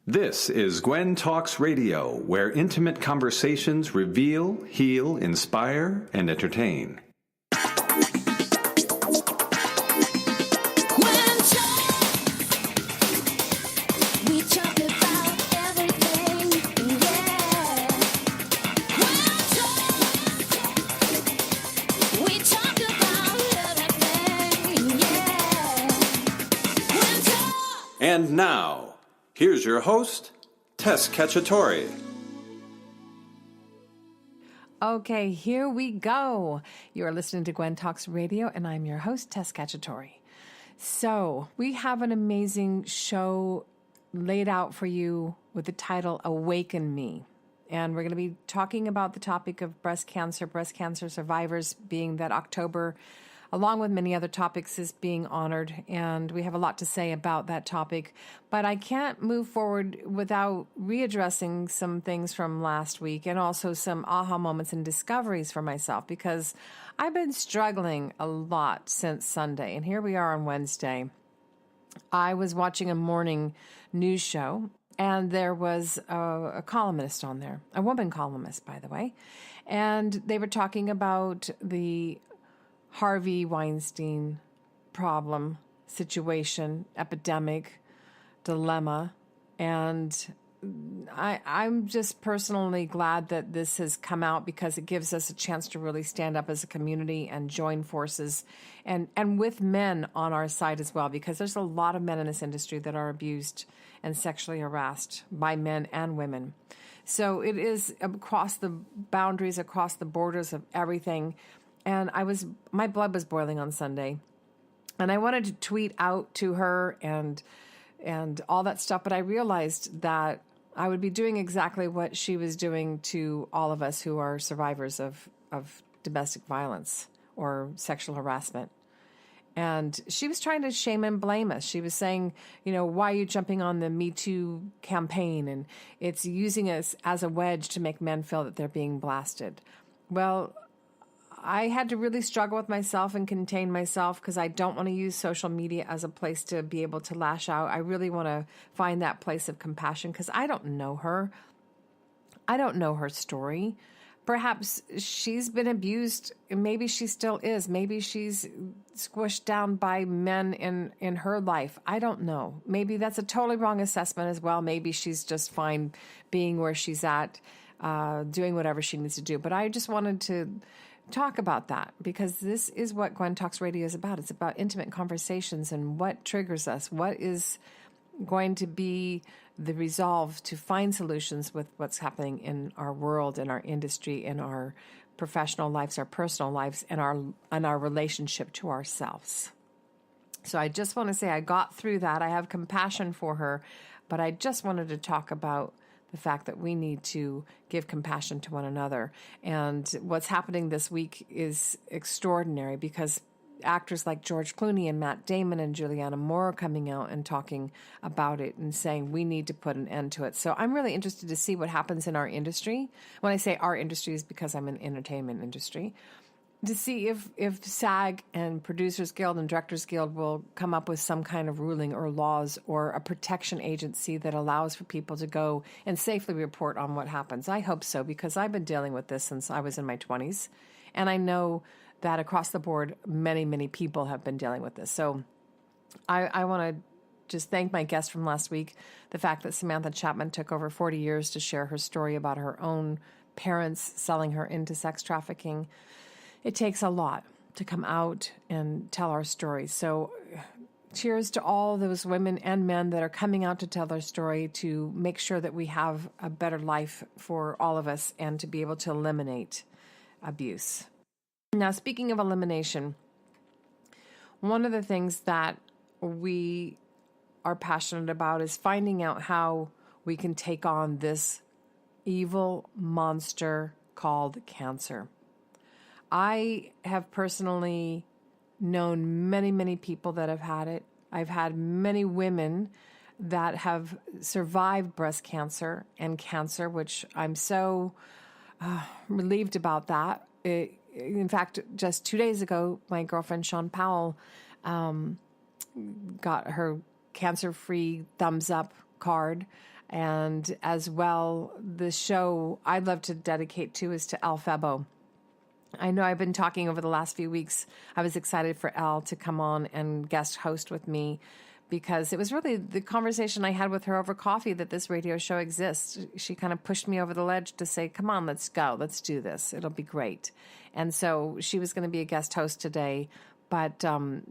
This is Gwen Talks Radio, where intimate conversations reveal, heal, inspire, and entertain. And now, here's your host, Tess Cacciatore. Okay, here we go. You are listening to Gwen Talks Radio, and I'm your host, Tess Cacciatore. So, we have an amazing show laid out for you with the title Awaken Me. And we're going to be talking about the topic of breast cancer survivors, being that October, along with many other topics, is being honored, and we have a lot to say about that topic. But I can't move forward without readdressing some things from last week and also some aha moments and discoveries for myself, because I've been struggling a lot since Sunday, and here we are on Wednesday. I was watching a morning news show, and there was a columnist on there, a woman columnist, by the way, and they were talking about the Harvey Weinstein problem, situation, epidemic, dilemma, and I'm just personally glad that this has come out, because it gives us a chance to really stand up as a community and join forces and with men on our side as well, because there's a lot of men in this industry that are abused and sexually harassed by men and women. So it is across the boundaries, across the borders of everything. And my blood was boiling on Sunday, and I wanted to tweet out to her and all that stuff. But I realized that I would be doing exactly what she was doing to all of us who are survivors of domestic violence or sexual harassment. And she was trying to shame and blame us. She was saying, why are you jumping on the Me Too campaign? And it's using us as a wedge to make men feel that they're being blasted. Well, I had to really struggle with myself and contain myself, because I don't want to use social media as a place to be able to lash out. I really want to find that place of compassion, because I don't know her. I don't know her story. Perhaps she's been abused, and maybe she still is. Maybe she's squished down by men in her life. I don't know. Maybe that's a totally wrong assessment as well. Maybe she's just fine being where she's at, doing whatever she needs to do. But I just wanted to talk about that, because this is what Gwen Talks Radio is about. It's about intimate conversations and what triggers us, what is going to be the resolve to find solutions with what's happening in our world, in our industry, in our professional lives, our personal lives, and our relationship to ourselves. So I just want to say I got through that. I have compassion for her, but I just wanted to talk about the fact that we need to give compassion to one another. And what's happening this week is extraordinary, because actors like George Clooney and Matt Damon and Julianne Moore are coming out and talking about it and saying we need to put an end to it. So I'm really interested to see what happens in our industry. When I say our industry, is because I'm in the entertainment industry, to see if SAG and Producers Guild and Directors Guild will come up with some kind of ruling or laws or a protection agency that allows for people to go and safely report on what happens. I hope so, because I've been dealing with this since I was in my 20s. And I know that across the board, many, many people have been dealing with this. So I want to just thank my guest from last week, the fact that Samantha Chapman took over 40 years to share her story about her own parents selling her into sex trafficking. It takes a lot to come out and tell our story. So cheers to all those women and men that are coming out to tell their story, to make sure that we have a better life for all of us and to be able to eliminate abuse. Now, speaking of elimination, one of the things that we are passionate about is finding out how we can take on this evil monster called cancer. I have personally known many, many people that have had it. I've had many women that have survived breast cancer and cancer, which I'm so relieved about that. In fact, just 2 days ago, my girlfriend Sean Powell got her cancer-free thumbs up card And as well, the show I'd love to dedicate to is to Al Febo. I know I've been talking over the last few weeks. I was excited for Elle to come on and guest host with me because it was really the conversation I had with her over coffee that this radio show exists. She kind of pushed me over the ledge to say, come on, let's go. Let's do this. It'll be great. And so she was going to be a guest host today, but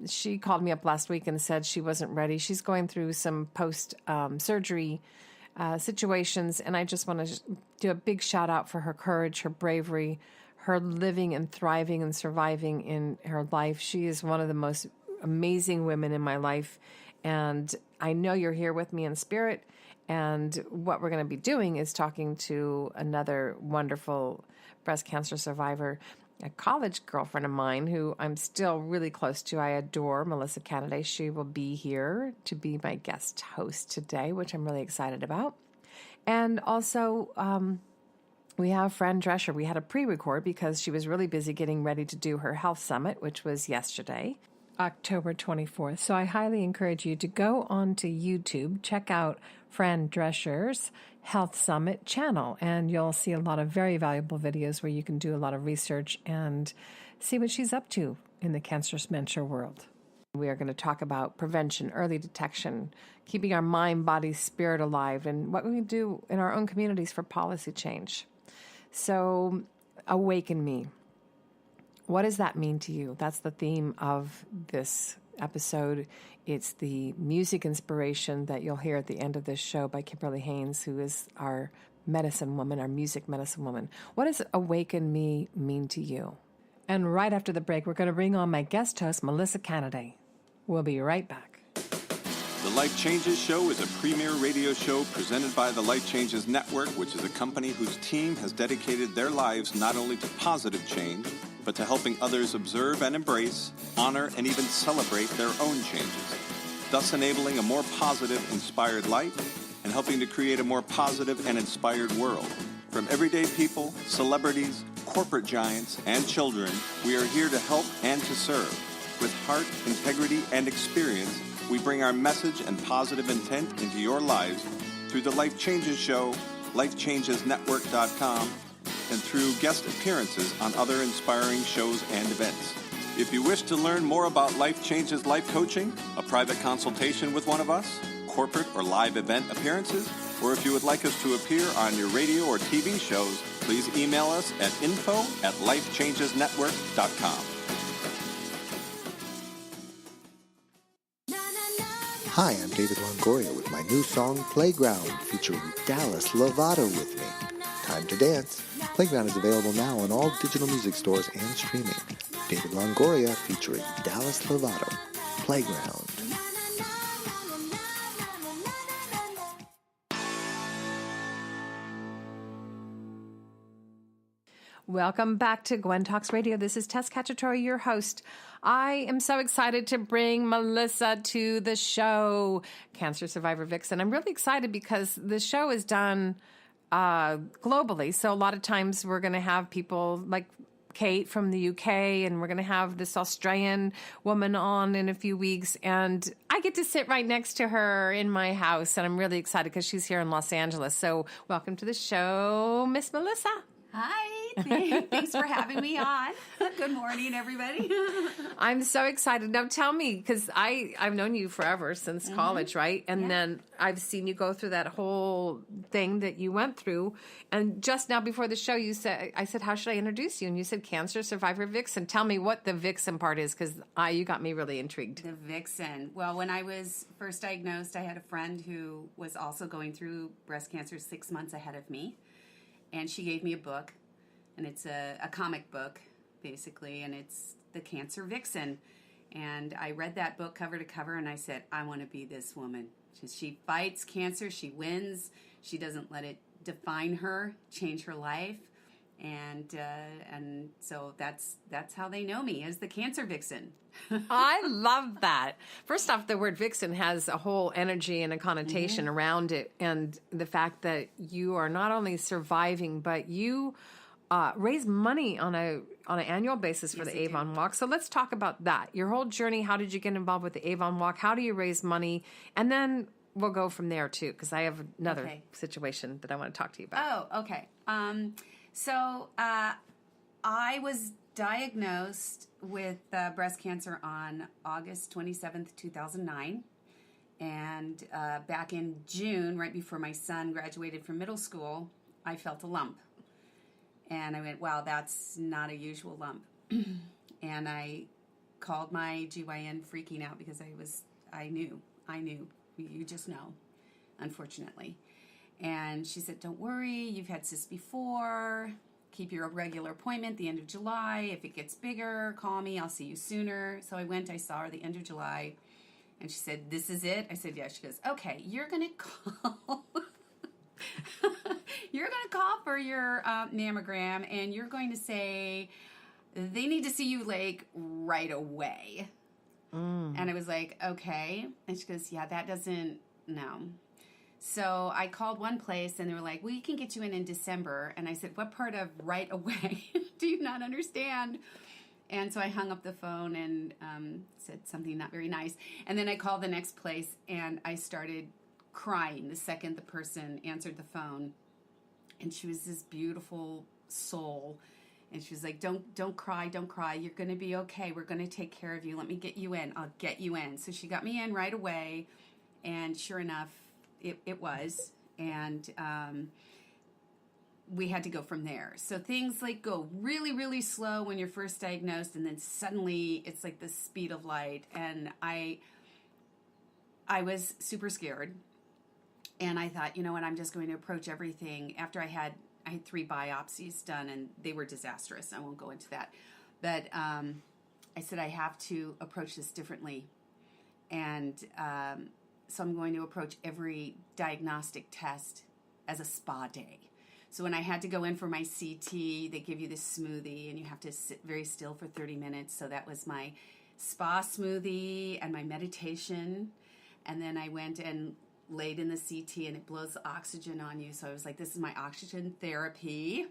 she called me up last week and said she wasn't ready. She's going through some post-surgery situations, and I just want to do a big shout out for her courage, her bravery, her living and thriving and surviving in her life. She is one of the most amazing women in my life, and I know you're here with me in spirit, and what we're going to be doing is talking to another wonderful breast cancer survivor, a college girlfriend of mine who I'm still really close to. I adore Melissa Canaday. She will be here to be my guest host today, which I'm really excited about. And also, we have Fran Drescher. We had a pre-record because she was really busy getting ready to do her health summit, which was yesterday, October 24th. So I highly encourage you to go onto YouTube, check out Fran Drescher's Health Summit channel, and you'll see a lot of very valuable videos where you can do a lot of research and see what she's up to in the cancer dementia world. We are going to talk about prevention, early detection, keeping our mind, body, spirit alive, and what we can do in our own communities for policy change. So, Awaken Me. What does that mean to you? That's the theme of this episode. It's the music inspiration that you'll hear at the end of this show by Kimberly Haynes, who is our medicine woman, our music medicine woman. What does Awaken Me mean to you? And right after the break, we're going to bring on my guest host, Melissa Canaday. We'll be right back. The Life Changes Show is a premier radio show presented by the Life Changes Network, which is a company whose team has dedicated their lives not only to positive change, but to helping others observe and embrace, honor, and even celebrate their own changes, thus enabling a more positive, inspired life and helping to create a more positive and inspired world. From everyday people, celebrities, corporate giants, and children, we are here to help and to serve. With heart, integrity, and experience, we bring our message and positive intent into your lives through the Life Changes Show, lifechangesnetwork.com, and through guest appearances on other inspiring shows and events. If you wish to learn more about Life Changes Life Coaching, a private consultation with one of us, corporate or live event appearances, or if you would like us to appear on your radio or TV shows, please email us at info@lifechangesnetwork.com. Hi, I'm David Longoria with my new song, Playground, featuring Dallas Lovato with me. Time to dance. Playground is available now on all digital music stores and streaming. David Longoria featuring Dallas Lovato. Playground. Welcome back to Gwen Talks Radio. This is Tess Cacciatore, your host. I am so excited to bring Melissa to the show, Cancer Survivor Vixen. I'm really excited because the show is done globally. So a lot of times we're going to have people like Kate from the UK, and we're going to have this Australian woman on in a few weeks. And I get to sit right next to her in my house, and I'm really excited because she's here in Los Angeles. So welcome to the show, Miss Melissa. Hi, thanks for having me on. Good morning, everybody. I'm so excited. Now tell me, because I've known you forever, since college, right? And then I've seen you go through that whole thing that you went through. And just now before the show, I said, how should I introduce you? And you said Cancer Survivor Vixen. Tell me what the Vixen part is, because you got me really intrigued. The Vixen. Well, when I was first diagnosed, I had a friend who was also going through breast cancer 6 months ahead of me. And she gave me a book, and it's a comic book, basically, and it's The Cancer Vixen. And I read that book cover to cover, and I said, I want to be this woman. She fights cancer, she wins, she doesn't let it define her, change her life. And so that's how they know me, as the Cancer Vixen. I love that. First off, the word vixen has a whole energy and a connotation around it, and the fact that you are not only surviving, but you raise money on an annual basis for the Avon Walk. So let's talk about that. Your whole journey. How did you get involved with the Avon Walk? How do you raise money? And then we'll go from there too, because I have another Okay. situation that I want to talk to you about. Oh, okay. So I was diagnosed with breast cancer on August 27th, 2009. And back in June, right before my son graduated from middle school, I felt a lump. And I went, wow, that's not a usual lump. And I called my GYN freaking out because I knew, you just know, unfortunately. And she said, don't worry, you've had cysts before. Keep your regular appointment the end of July. If it gets bigger, call me. I'll see you sooner. So I went, I saw her the end of July. And she said, this is it? I said, yes. She goes, okay, you're going to call. You're going to call for your mammogram, and you're going to say, they need to see you, like, right away. And I was like, okay. And she goes, yeah, that doesn't, no. So I called one place, and they were like, well, you can get you in December. And I said, what part of right away do you not understand? And so I hung up the phone and said something not very nice. And then I called the next place, and I started crying the second the person answered the phone. And she was this beautiful soul. And she was like, don't cry, don't cry. You're going to be okay. We're going to take care of you. Let me get you in. I'll get you in. So she got me in right away. And sure enough, it was. And we had to go from there. So things like go really, really slow when you're first diagnosed, and then suddenly it's like the speed of light. And I was super scared. And I thought, you know what, I'm just going to approach everything. After I had 3 biopsies done, and they were disastrous. I won't go into that. But I said, I have to approach this differently. And so I'm going to approach every diagnostic test as a spa day. So when I had to go in for my CT, they give you this smoothie, and you have to sit very still for 30 minutes. So that was my spa smoothie and my meditation. And then I went and laid in the CT, and it blows the oxygen on you. So I was like, this is my oxygen therapy.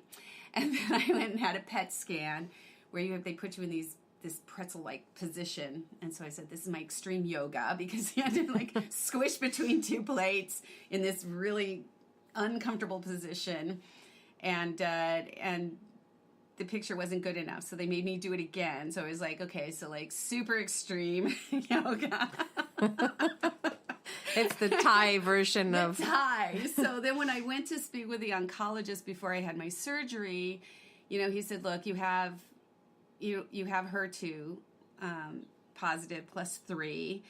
And then I went and had a PET scan where they put you in this pretzel-like position. And so I said, this is my extreme yoga, because you had to like squish between 2 plates in this really uncomfortable position. And the picture wasn't good enough. So they made me do it again. So I was like, okay, so like super extreme yoga. It's the Thai version of Thai. So then when I went to speak with the oncologist before I had my surgery, he said, look, you have HER2 positive +3,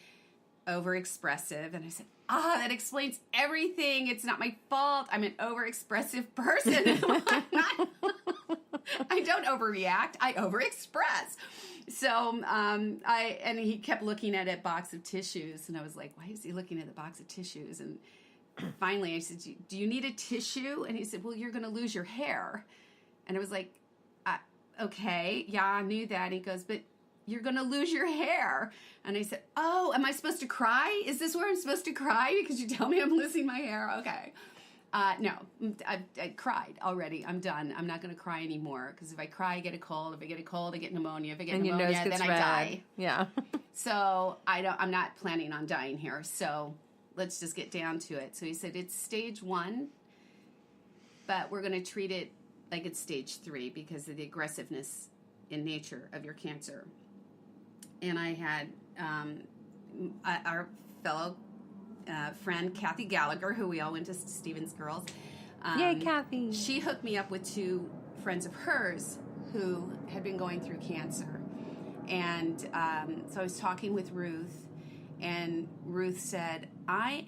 overexpressive. And I said, that explains everything. It's not my fault. I'm an overexpressive person. I don't overreact. I overexpress. So and he kept looking at a box of tissues, and I was like, why is he looking at the box of tissues? And finally I said, do you need a tissue? And he said, well, you're going to lose your hair. And I was like, okay, yeah, I knew that. And he goes, but you're going to lose your hair. And I said, oh, am I supposed to cry? Is this where I'm supposed to cry because you tell me I'm losing my hair? Okay. No, I cried already. I'm done. I'm not going to cry anymore, because if I cry, I get a cold. If I get a cold, I get pneumonia. If I get and pneumonia, your nose gets then red. I die. Yeah. So I'm not planning on dying here. So let's just get down to it. So he said, it's stage 1, but we're going to treat it like it's stage 3 because of the aggressiveness in nature of your cancer. And I had our fellow friend Kathy Gallagher, who we all went to Stevens Girls. Yay, Kathy! She hooked me up with 2 friends of hers who had been going through cancer. And so I was talking with Ruth, and Ruth said, I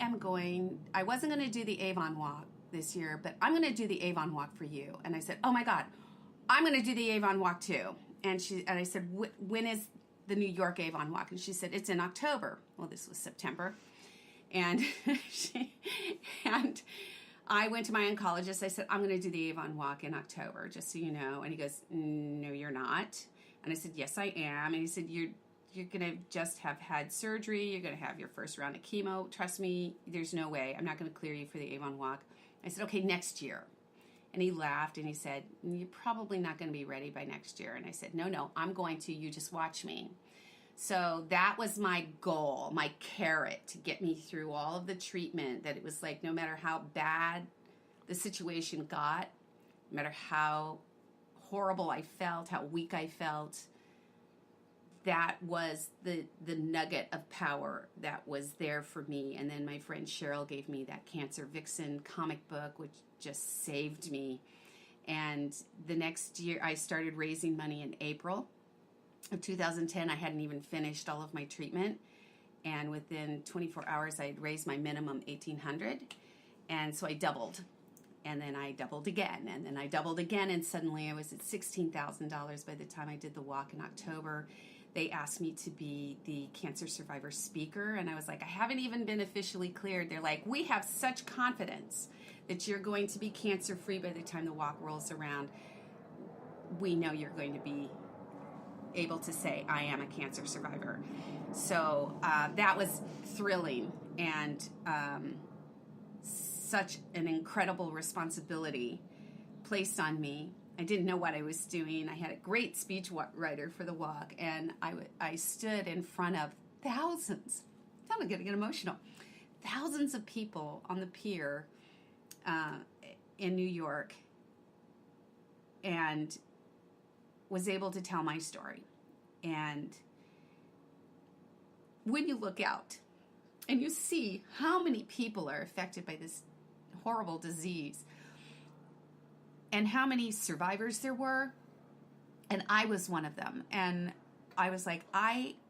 wasn't going to do the Avon Walk this year, but I'm going to do the Avon Walk for you. And I said, oh my God, I'm going to do the Avon Walk too. And I said, when is the New York Avon Walk? And she said, it's in October. Well, this was September. And and I went to my oncologist. I said, I'm going to do the Avon Walk in October, just so you know. And he goes, no, you're not. And I said, yes, I am. And he said, you're going to just have had surgery. You're going to have your first round of chemo. Trust me, there's no way. I'm not going to clear you for the Avon Walk. I said, okay, next year. And he laughed, and he said, you're probably not going to be ready by next year. And I said, no, I'm going to. You just watch me. So that was my goal, my carrot to get me through all of the treatment, that it was like no matter how bad the situation got, no matter how horrible I felt, how weak I felt, that was the nugget of power that was there for me. And then my friend Cheryl gave me that Cancer Vixen comic book, which just saved me. And the next year, I started raising money in April of 2010. I hadn't even finished all of my treatment. And within 24 hours, I had raised my minimum $1,800. And so I doubled. And then I doubled again. And then I doubled again. And suddenly I was at $16,000 by the time I did the walk in October. They asked me to be the cancer survivor speaker. And I was like, I haven't even been officially cleared. They're like, we have such confidence that you're going to be cancer-free by the time the walk rolls around. We know you're going to be able to say, I am a cancer survivor. So that was thrilling and such an incredible responsibility placed on me. I didn't know what I was doing. I had a great speech writer for the walk, and I stood in front of thousands. I'm going to get emotional. Thousands of people on the pier in New York, and was able to tell my story. And when you look out and you see how many people are affected by this horrible disease and how many survivors there were, and I was one of them, and I was like,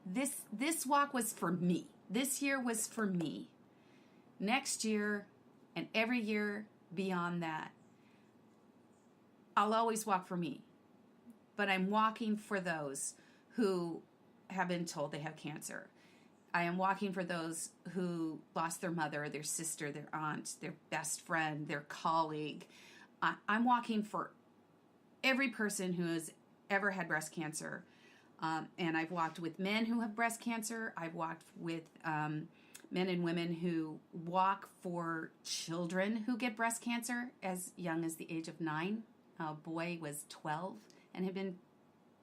this walk was for me. This year was for me. Next year and every year beyond that, I'll always walk for me. But I'm walking for those who have been told they have cancer. I am walking for those who lost their mother, their sister, their aunt, their best friend, their colleague. I'm walking for every person who has ever had breast cancer. And I've walked with men who have breast cancer. I've walked with men and women who walk for children who get breast cancer as young as the age of 9. A boy was 12 and had been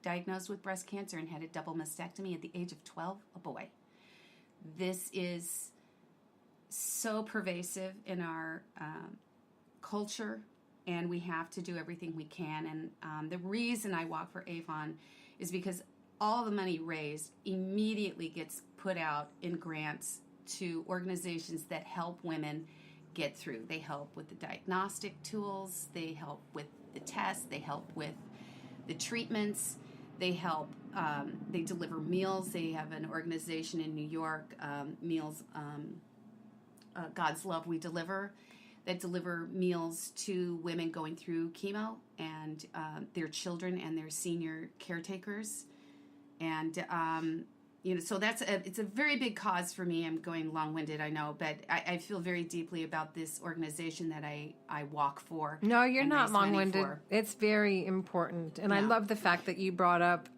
diagnosed with breast cancer and had a double mastectomy at the age of 12, a boy. This is so pervasive in our culture, and we have to do everything we can. And the reason I walk for Avon is because all the money raised immediately gets put out in grants to organizations that help women get through. They help with the diagnostic tools, they help with the tests, they help with the treatments, they help, they deliver meals. They have an organization in New York, Meals, God's Love We Deliver, that deliver meals to women going through chemo and their children and their senior caretakers. And, so it's a very big cause for me. I'm going long-winded, I know, but I feel very deeply about this organization that I walk for. No, you're not long-winded. It's very important. And I love the fact that you brought up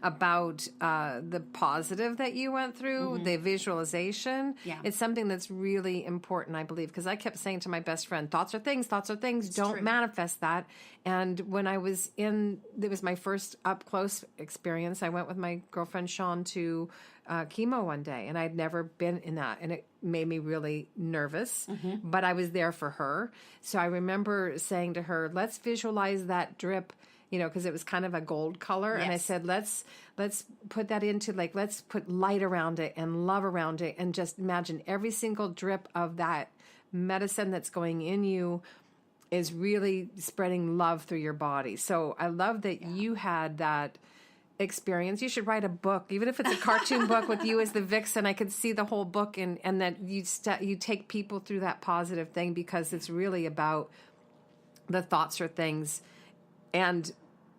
about the positive that you went through, the visualization. Yeah. It's something that's really important, I believe, because I kept saying to my best friend, thoughts are things, it's don't true. Manifest that. And when I was it was my first up-close experience, I went with my girlfriend Sean to chemo one day, and I'd never been in that, and it made me really nervous, but I was there for her. So I remember saying to her, let's visualize that drip, because it was kind of a gold color. Yes. And I said, let's put that into, let's put light around it and love around it, and just imagine every single drip of that medicine that's going in you is really spreading love through your body. So I love that you had that experience. You should write a book, even if it's a cartoon book with you as the vixen. I could see the whole book, and that you take people through that positive thing, because it's really about the thoughts or things and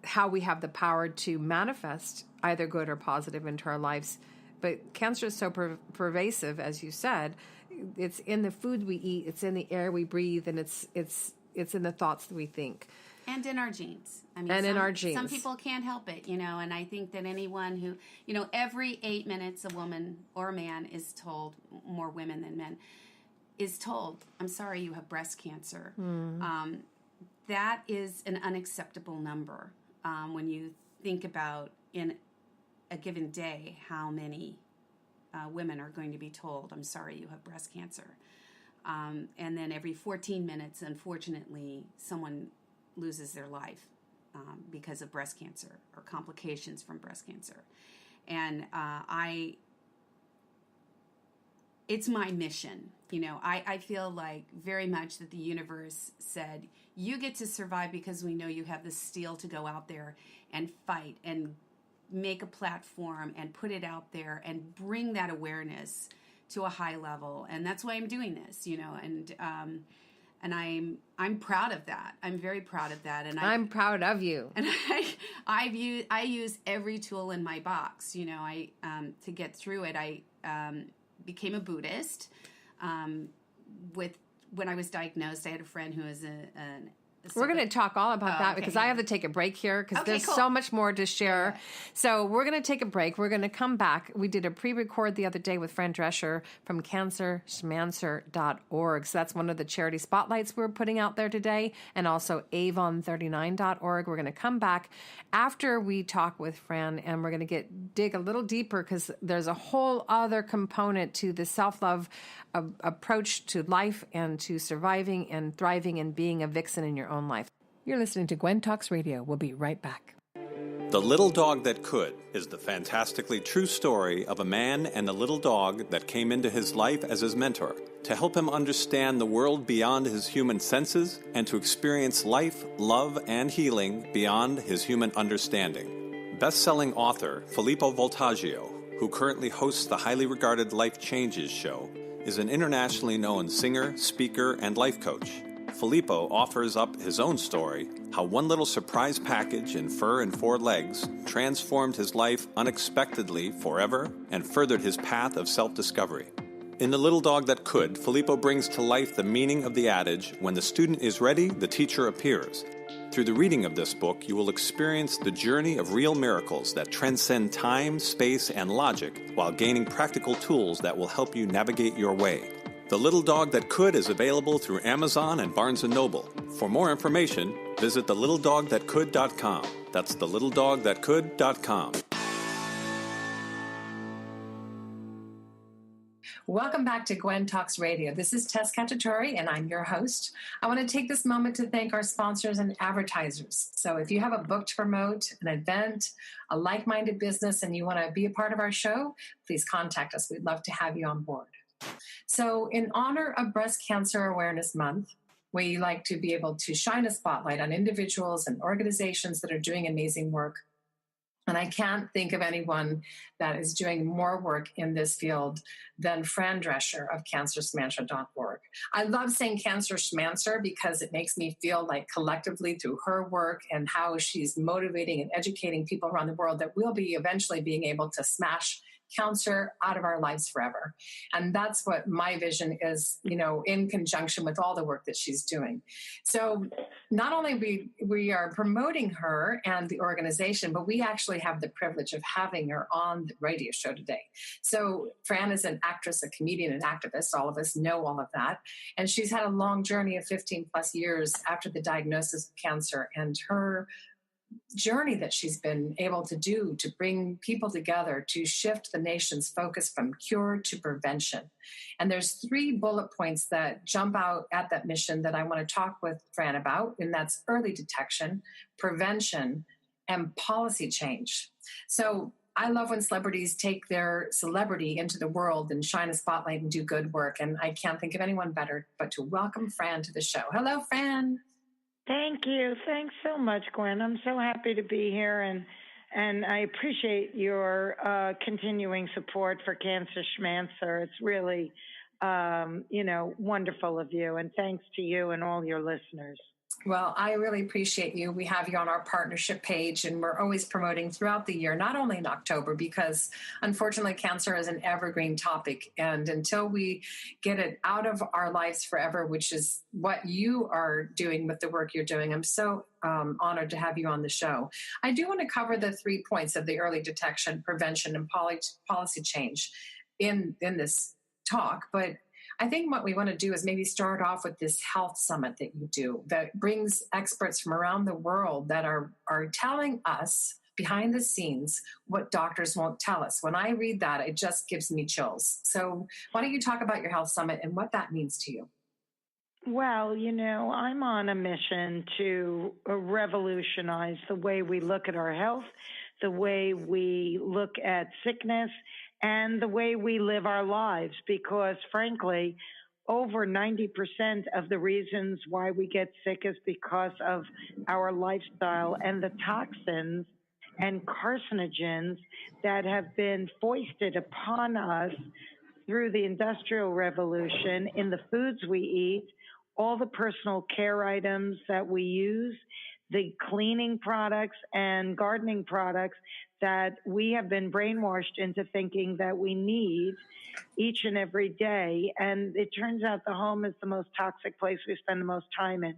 how we have the power to manifest either good or positive into our lives. But cancer is so pervasive, as you said. It's in the food we eat, it's in the air we breathe, and it's in the thoughts that we think. And in our genes. In our genes. Some people can't help it, and I think that anyone who, every 8 minutes a woman or a man is told, more women than men, is told, I'm sorry, you have breast cancer. That is an unacceptable number when you think about in a given day how many women are going to be told, I'm sorry, you have breast cancer. And then every 14 minutes, unfortunately, someone loses their life because of breast cancer or complications from breast cancer. And it's my mission. You know, I feel like very much that the universe said, you get to survive because we know you have the steel to go out there and fight and make a platform and put it out there and bring that awareness to a high level. And that's why I'm doing this, you know, and I'm proud of that. I'm very proud of that. And I'm proud of you. And I use every tool in my box, you know, to get through it. I became a Buddhist. When I was diagnosed, I had a friend who was we're going to talk all about that because I have to take a break here because there's so much more to share. Yeah. So we're going to take a break. We're going to come back. We did a pre-record the other day with Fran Drescher from cancerschmancer.org. So that's one of the charity spotlights we're putting out there today, and also avon39.org. We're going to come back after we talk with Fran, and we're going to dig a little deeper because there's a whole other component to the self-love approach to life and to surviving and thriving and being a vixen in your own life. You're listening to Gwen Talks Radio. We'll be right back. The Little Dog That Could is the fantastically true story of a man and a little dog that came into his life as his mentor to help him understand the world beyond his human senses and to experience life, love, and healing beyond his human understanding. Best-selling author Filippo Voltaggio, who currently hosts the highly regarded Life Changes show, is an internationally known singer, speaker, and life coach. Filippo offers up his own story, how one little surprise package in fur and 4 legs transformed his life unexpectedly forever and furthered his path of self-discovery. In The Little Dog That Could, Filippo brings to life the meaning of the adage, when the student is ready, the teacher appears. Through the reading of this book, you will experience the journey of real miracles that transcend time, space, and logic while gaining practical tools that will help you navigate your way. The Little Dog That Could is available through Amazon and Barnes & Noble. For more information, visit thelittledogthatcould.com. That's thelittledogthatcould.com. Welcome back to Gwen Talks Radio. This is Tess Cacciatore, and I'm your host. I want to take this moment to thank our sponsors and advertisers. So if you have a book to promote, an event, a like-minded business, and you want to be a part of our show, please contact us. We'd love to have you on board. So in honor of Breast Cancer Awareness Month, we like to be able to shine a spotlight on individuals and organizations that are doing amazing work. And I can't think of anyone that is doing more work in this field than Fran Drescher of cancerschmancer.org. I love saying Cancer Schmancer because it makes me feel like collectively through her work and how she's motivating and educating people around the world that we'll be eventually being able to smash cancer out of our lives forever. And that's what my vision is, you know, in conjunction with all the work that she's doing. So not only we are promoting her and the organization, but we actually have the privilege of having her on the radio show today. So Fran is an actress, a comedian, an activist. All of us know all of that. And she's had a long journey of 15 plus years after the diagnosis of cancer, and her journey that she's been able to do to bring people together to shift the nation's focus from cure to prevention. And there's 3 bullet points that jump out at that mission that I want to talk with Fran about, and that's early detection, prevention, and policy change. So I love when celebrities take their celebrity into the world and shine a spotlight and do good work. And I can't think of anyone better but to welcome Fran to the show. Hello, Fran. Thank you. Thanks so much, Gwen. I'm so happy to be here, and I appreciate your continuing support for Cancer Schmancer. It's really, wonderful of you, and thanks to you and all your listeners. Well, I really appreciate you. We have you on our partnership page, and we're always promoting throughout the year, not only in October, because unfortunately cancer is an evergreen topic. And until we get it out of our lives forever, which is what you are doing with the work you're doing, I'm so honored to have you on the show. I do want to cover the 3 points of the early detection, prevention, and policy change in this talk, but I think what we want to do is maybe start off with this health summit that you do that brings experts from around the world that are telling us behind the scenes, what doctors won't tell us. When I read that, it just gives me chills. So why don't you talk about your health summit and what that means to you? Well, I'm on a mission to revolutionize the way we look at our health, the way we look at sickness, and the way we live our lives, because frankly, over 90% of the reasons why we get sick is because of our lifestyle and the toxins and carcinogens that have been foisted upon us through the Industrial Revolution in the foods we eat, all the personal care items that we use, the cleaning products and gardening products that we have been brainwashed into thinking that we need each and every day. And it turns out the home is the most toxic place we spend the most time in.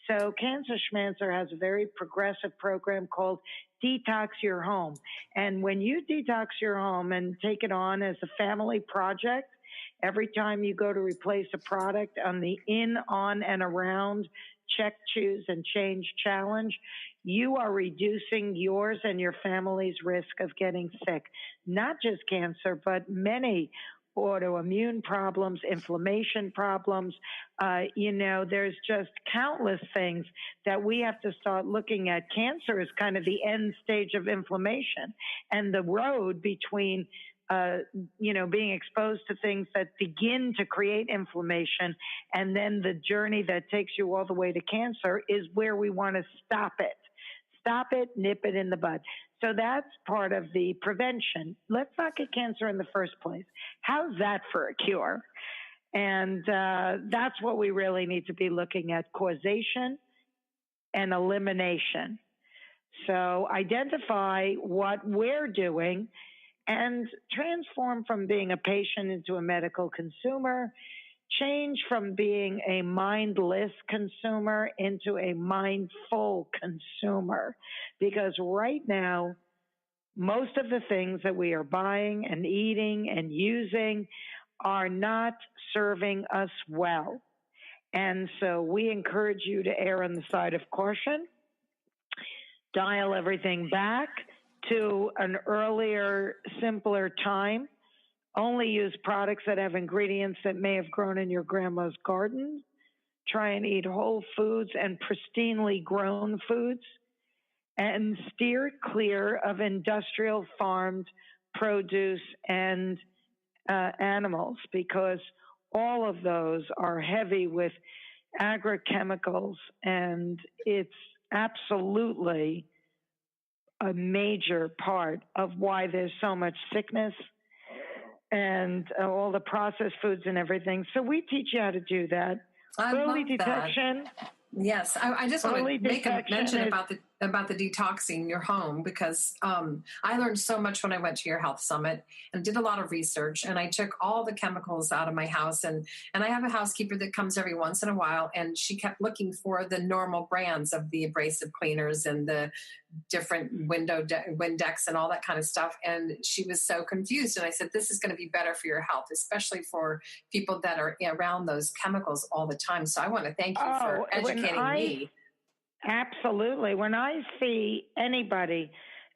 So Cancer Schmancer has a very progressive program called Detox Your Home. And when you detox your home and take it on as a family project, every time you go to replace a product on the in, on, and around check, choose, and change challenge, you are reducing yours and your family's risk of getting sick. Not just cancer, but many autoimmune problems, inflammation problems. There's just countless things that we have to start looking at. Cancer is kind of the end stage of inflammation, and the road between being exposed to things that begin to create inflammation and then the journey that takes you all the way to cancer is where we want to stop it. Stop it, nip it in the bud. So that's part of the prevention. Let's not get cancer in the first place. How's that for a cure? And that's what we really need to be looking at, causation and elimination. So identify what we're doing and transform from being a patient into a medical consumer, change from being a mindless consumer into a mindful consumer. Because right now, most of the things that we are buying and eating and using are not serving us well. And so we encourage you to err on the side of caution, dial everything back to an earlier, simpler time. Only use products that have ingredients that may have grown in your grandma's garden. Try and eat whole foods and pristinely grown foods. And steer clear of industrial farmed produce and animals, because all of those are heavy with agrochemicals, and it's absolutely a major part of why there's so much sickness and all the processed foods and everything. So we teach you how to do that. Early detection. Yes, I just want to make a mention about the detoxing your home, because I learned so much when I went to your health summit and did a lot of research, and I took all the chemicals out of my house, and I have a housekeeper that comes every once in a while, and she kept looking for the normal brands of the abrasive cleaners and the different Windex and all that kind of stuff, and she was so confused, and I said, this is going to be better for your health, especially for people that are around those chemicals all the time. So I want to thank you for educating me. Absolutely. When I see anybody,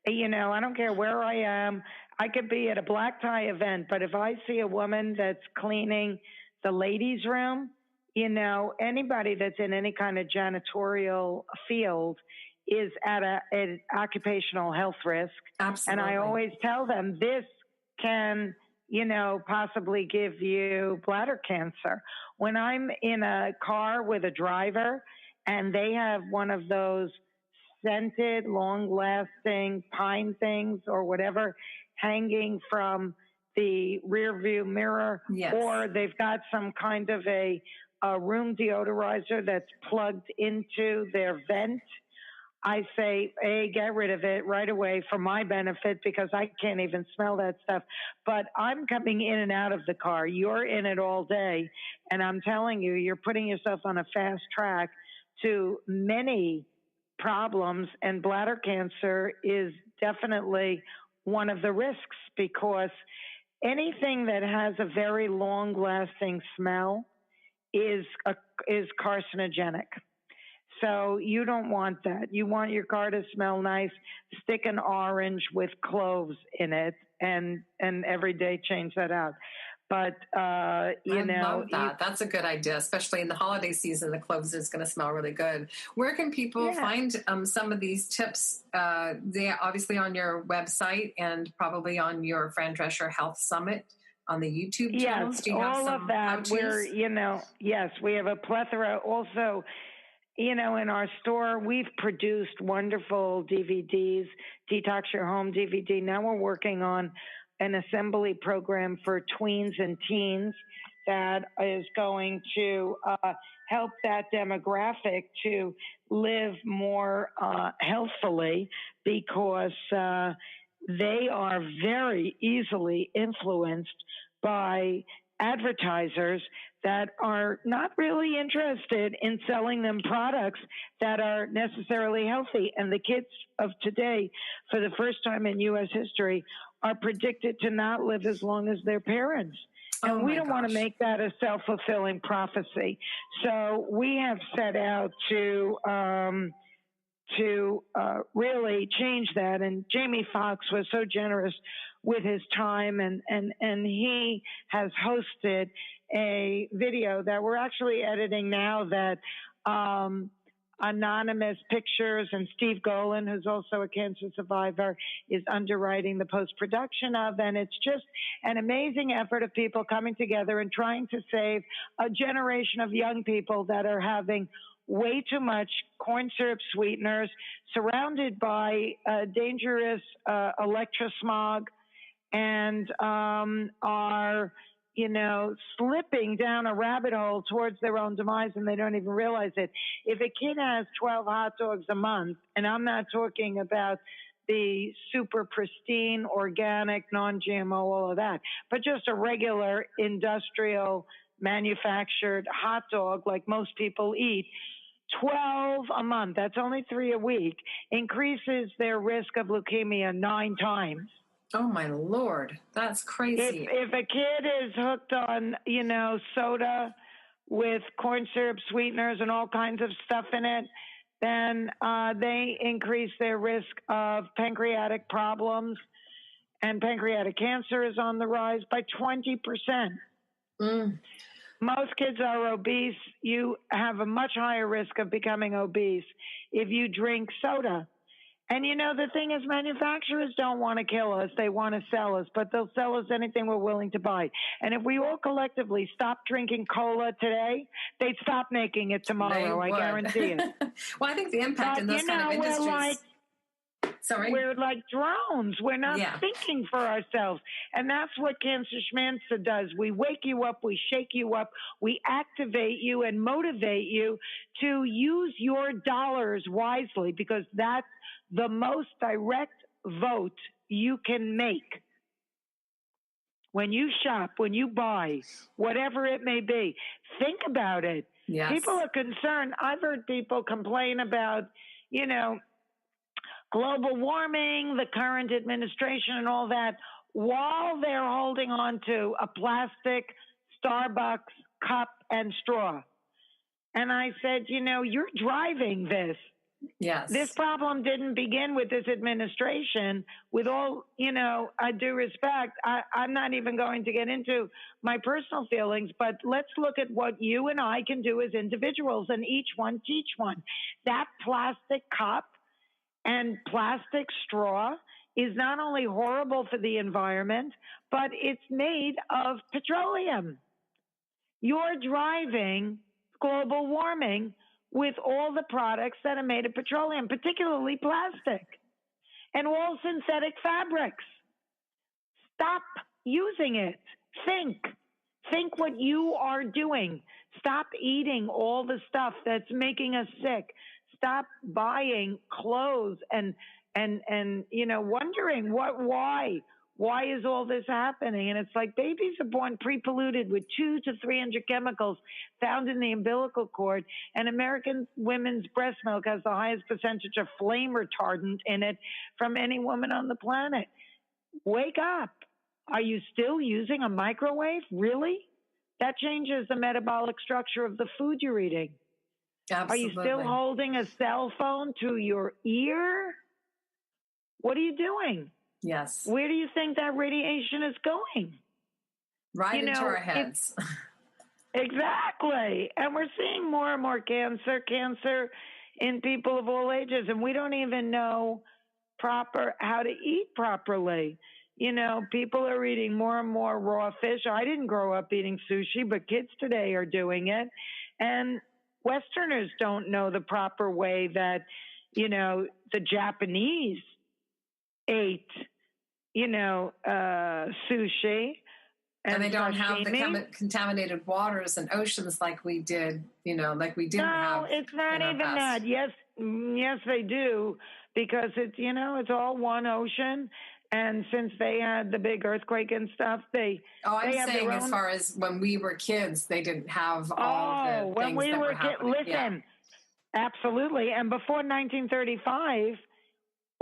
I don't care where I am, I could be at a black tie event, but if I see a woman that's cleaning the ladies' room, anybody that's in any kind of janitorial field is at an occupational health risk. Absolutely. And I always tell them this can, possibly give you bladder cancer. When I'm in a car with a driver and they have one of those scented, long-lasting pine things or whatever hanging from the rear view mirror, yes, or they've got some kind of a room deodorizer that's plugged into their vent, I say, hey, get rid of it right away for my benefit, because I can't even smell that stuff. But I'm coming in and out of the car. You're in it all day. And I'm telling you, you're putting yourself on a fast track to many problems. And bladder cancer is definitely one of the risks, because anything that has a very long-lasting smell is carcinogenic. So you don't want that. You want your car to smell nice. Stick an orange with cloves in it, and every day change that out. But I love that. That's a good idea, especially in the holiday season. The cloves is going to smell really good. Where can people find some of these tips? They obviously on your website and probably on your Fran Drescher Health Summit on the YouTube channels. Yes, do you have all some of that. Yes, we have a plethora. Also, in our store, we've produced wonderful DVDs, Detox Your Home DVD. Now we're working on an assembly program for tweens and teens that is going to help that demographic to live more healthfully, because they are very easily influenced by advertisers that are not really interested in selling them products that are necessarily healthy. And the kids of today, for the first time in U.S. history, are predicted to not live as long as their parents. And we don't want to make that a self-fulfilling prophecy. So we have set out to really change that. And Jamie Foxx was so generous with his time, and he has hosted a video that we're actually editing now that Anonymous Pictures and Steve Golan, who's also a cancer survivor, is underwriting the post-production of. And it's just an amazing effort of people coming together and trying to save a generation of young people that are having way too much corn syrup sweeteners, surrounded by dangerous electrosmog, and are slipping down a rabbit hole towards their own demise, and they don't even realize it. If a kid has 12 hot dogs a month, and I'm not talking about the super pristine, organic, non-GMO, all of that, but just a regular industrial manufactured hot dog like most people eat, 12 a month, that's only 3 a week, increases their risk of leukemia 9 times. Oh my Lord, that's crazy. If a kid is hooked on, soda with corn syrup sweeteners and all kinds of stuff in it, then they increase their risk of pancreatic problems, and pancreatic cancer is on the rise by 20%. Most kids are obese. You have a much higher risk of becoming obese if you drink soda. And the thing is, manufacturers don't want to kill us. They want to sell us, but they'll sell us anything we're willing to buy. And if we all collectively stop drinking cola today, they'd stop making it tomorrow. I guarantee it. Well, I think the impact in those kind of industries. We're like drones. We're not thinking for ourselves. And that's what Cancer Schmancer does. We wake you up, we shake you up, we activate you and motivate you to use your dollars wisely, because that's the most direct vote you can make. When you shop, when you buy, whatever it may be, think about it. Yes. People are concerned. I've heard people complain about, global warming, the current administration and all that, while they're holding on to a plastic Starbucks cup and straw. And I said, you're driving this. Yes. This problem didn't begin with this administration. With all, due respect, I'm not even going to get into my personal feelings, but let's look at what you and I can do as individuals, and each one teach one. That plastic cup and plastic straw is not only horrible for the environment, but it's made of petroleum. You're driving global warming with all the products that are made of petroleum, particularly plastic, and all synthetic fabrics. Stop using it. Think what you are doing. Stop eating all the stuff that's making us sick. Stop buying clothes and wondering why is all this happening? And it's like babies are born pre-polluted with 200 to 300 chemicals found in the umbilical cord, and American women's breast milk has the highest percentage of flame retardant in it from any woman on the planet. Wake up. Are you still using a microwave? Really? That changes the metabolic structure of the food you're eating. Absolutely. Are you still holding a cell phone to your ear? What are you doing? Yes. Where do you think that radiation is going? Right into our heads. Exactly. And we're seeing more and more cancer in people of all ages, and we don't even know how to eat properly. People are eating more and more raw fish. I didn't grow up eating sushi, but kids today are doing it. And Westerners don't know the proper way that, the Japanese ate, sushi. And they don't sashimi. have the contaminated waters and oceans like we did, like we didn't have. No, it's not even that. Yes, they do, because it's all one ocean. And since they had the big earthquake and stuff, I'm saying as far as when we were kids, they didn't have all of the things that were happening. Listen, absolutely. And before 1935,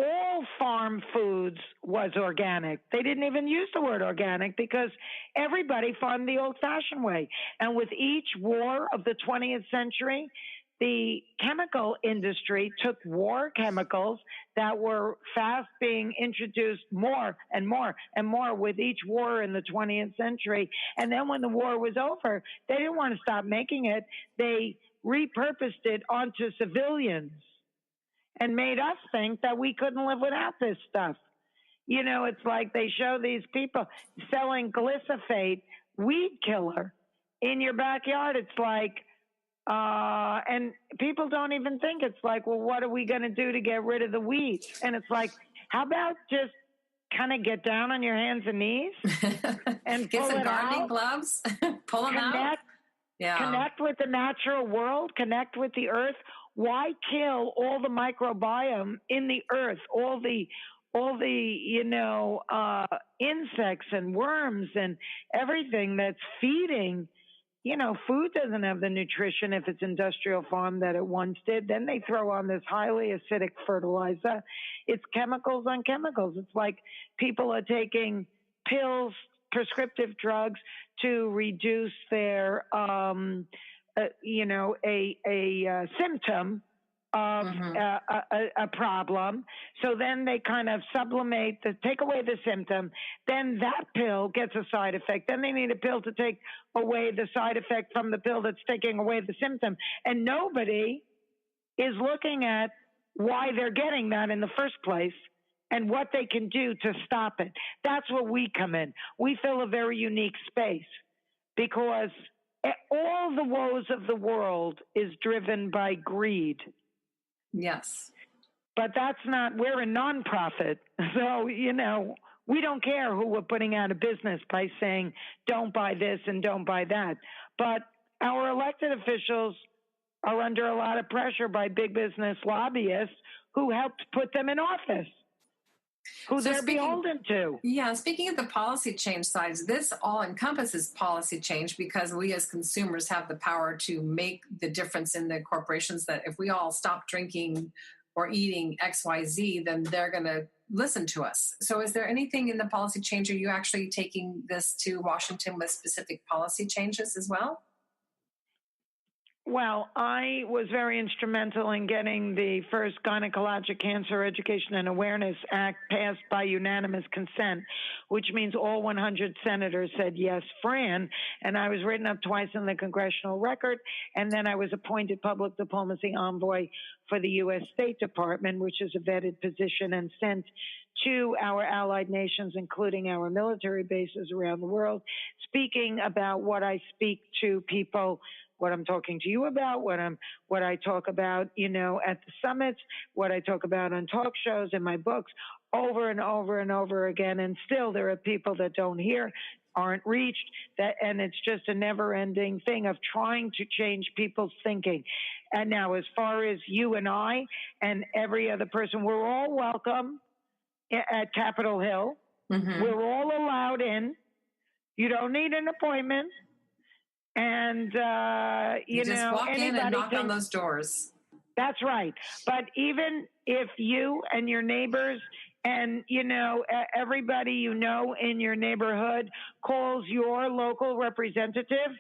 all farm foods was organic. They didn't even use the word organic because everybody farmed the old-fashioned way. And with each war of the 20th century, the chemical industry took war chemicals that were fast being introduced more and more and more with each war in the 20th century. And then when the war was over, they didn't want to stop making it. They repurposed it onto civilians and made us think that we couldn't live without this stuff. It's like they show these people selling glyphosate, weed killer, in your backyard. It's like, and people don't even think, it's like, well, what are we going to do to get rid of the weeds? And it's like, how about just kind of get down on your hands and knees and get some gardening gloves, pull them out. Connect with the natural world, connect with the earth. Why kill all the microbiome in the earth, all the insects and worms and everything that's feeding? Food doesn't have the nutrition if it's industrial farm that it once did. Then they throw on this highly acidic fertilizer. It's chemicals on chemicals. It's like people are taking pills, prescriptive drugs to reduce their, symptom of a problem. So then they kind of sublimate take away the symptom. Then that pill gets a side effect. Then they need a pill to take away the side effect from the pill that's taking away the symptom. And nobody is looking at why they're getting that in the first place and what they can do to stop it. That's where we come in. We fill a very unique space because all the woes of the world is driven by greed. Yes. But we're a nonprofit. So, we don't care who we're putting out of business by saying, don't buy this and don't buy that. But our elected officials are under a lot of pressure by big business lobbyists who helped put them in office, who they're beholden to. Yeah, speaking of the policy change sides, this all encompasses policy change because we as consumers have the power to make the difference in the corporations that if we all stop drinking or eating XYZ, then they're going to listen to us. So is there anything in the policy change? Are you actually taking this to Washington with specific policy changes as well? Well, I was very instrumental in getting the first Gynecologic Cancer Education and Awareness Act passed by unanimous consent, which means all 100 senators said yes, Fran. And I was written up twice in the Congressional Record, and then I was appointed public diplomacy envoy for the U.S. State Department, which is a vetted position, and sent to our allied nations, including our military bases around the world, speaking about what I speak to people, what I'm talking to you about, what I talk about, at the summits, what I talk about on talk shows, in my books, over and over and over again. And still there are people that don't hear, aren't reached, and it's just a never-ending thing of trying to change people's thinking. And now, as far as you and I and every other person, we're all welcome at Capitol Hill. Mm-hmm. We're all allowed in. You don't need an appointment. And, you just walk in and knock on those doors. That's right. But even if you and your neighbors and, everybody in your neighborhood calls your local representative,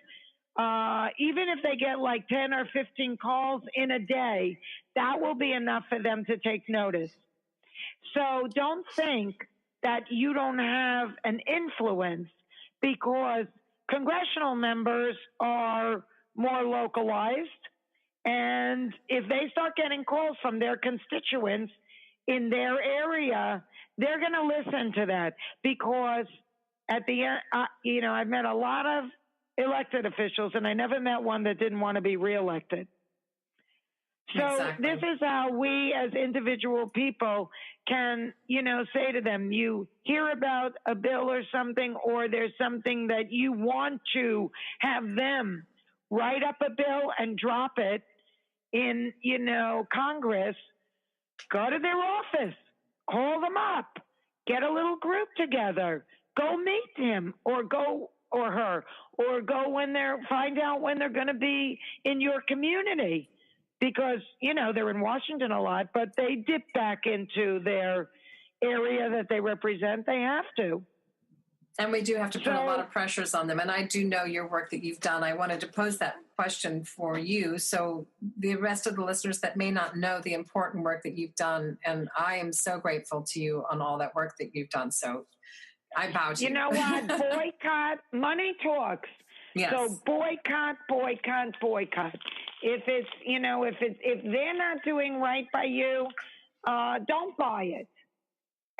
even if they get like 10 or 15 calls in a day, that will be enough for them to take notice. So don't think that you don't have an influence, because congressional members are more localized. And if they start getting calls from their constituents in their area, they're going to listen to that, because at the end, I've met a lot of elected officials, and I never met one that didn't want to be reelected. So exactly. This is how we as individual people can, say to them, you hear about a bill or something, or there's something that you want to have them write up a bill and drop it in, Congress. Go to their office, call them up, get a little group together, go meet him or her, or go find out when they're going to be in your community, because, they're in Washington a lot, but they dip back into their area that they represent. They have to. And we do have to put a lot of pressures on them. And I do know your work that you've done. I wanted to pose that question for you, so the rest of the listeners that may not know the important work that you've done. And I am so grateful to you on all that work that you've done. So I bow to you. You know what? Boycott. Money talks. Yes. So boycott. If it's, if they're not doing right by you, don't buy it.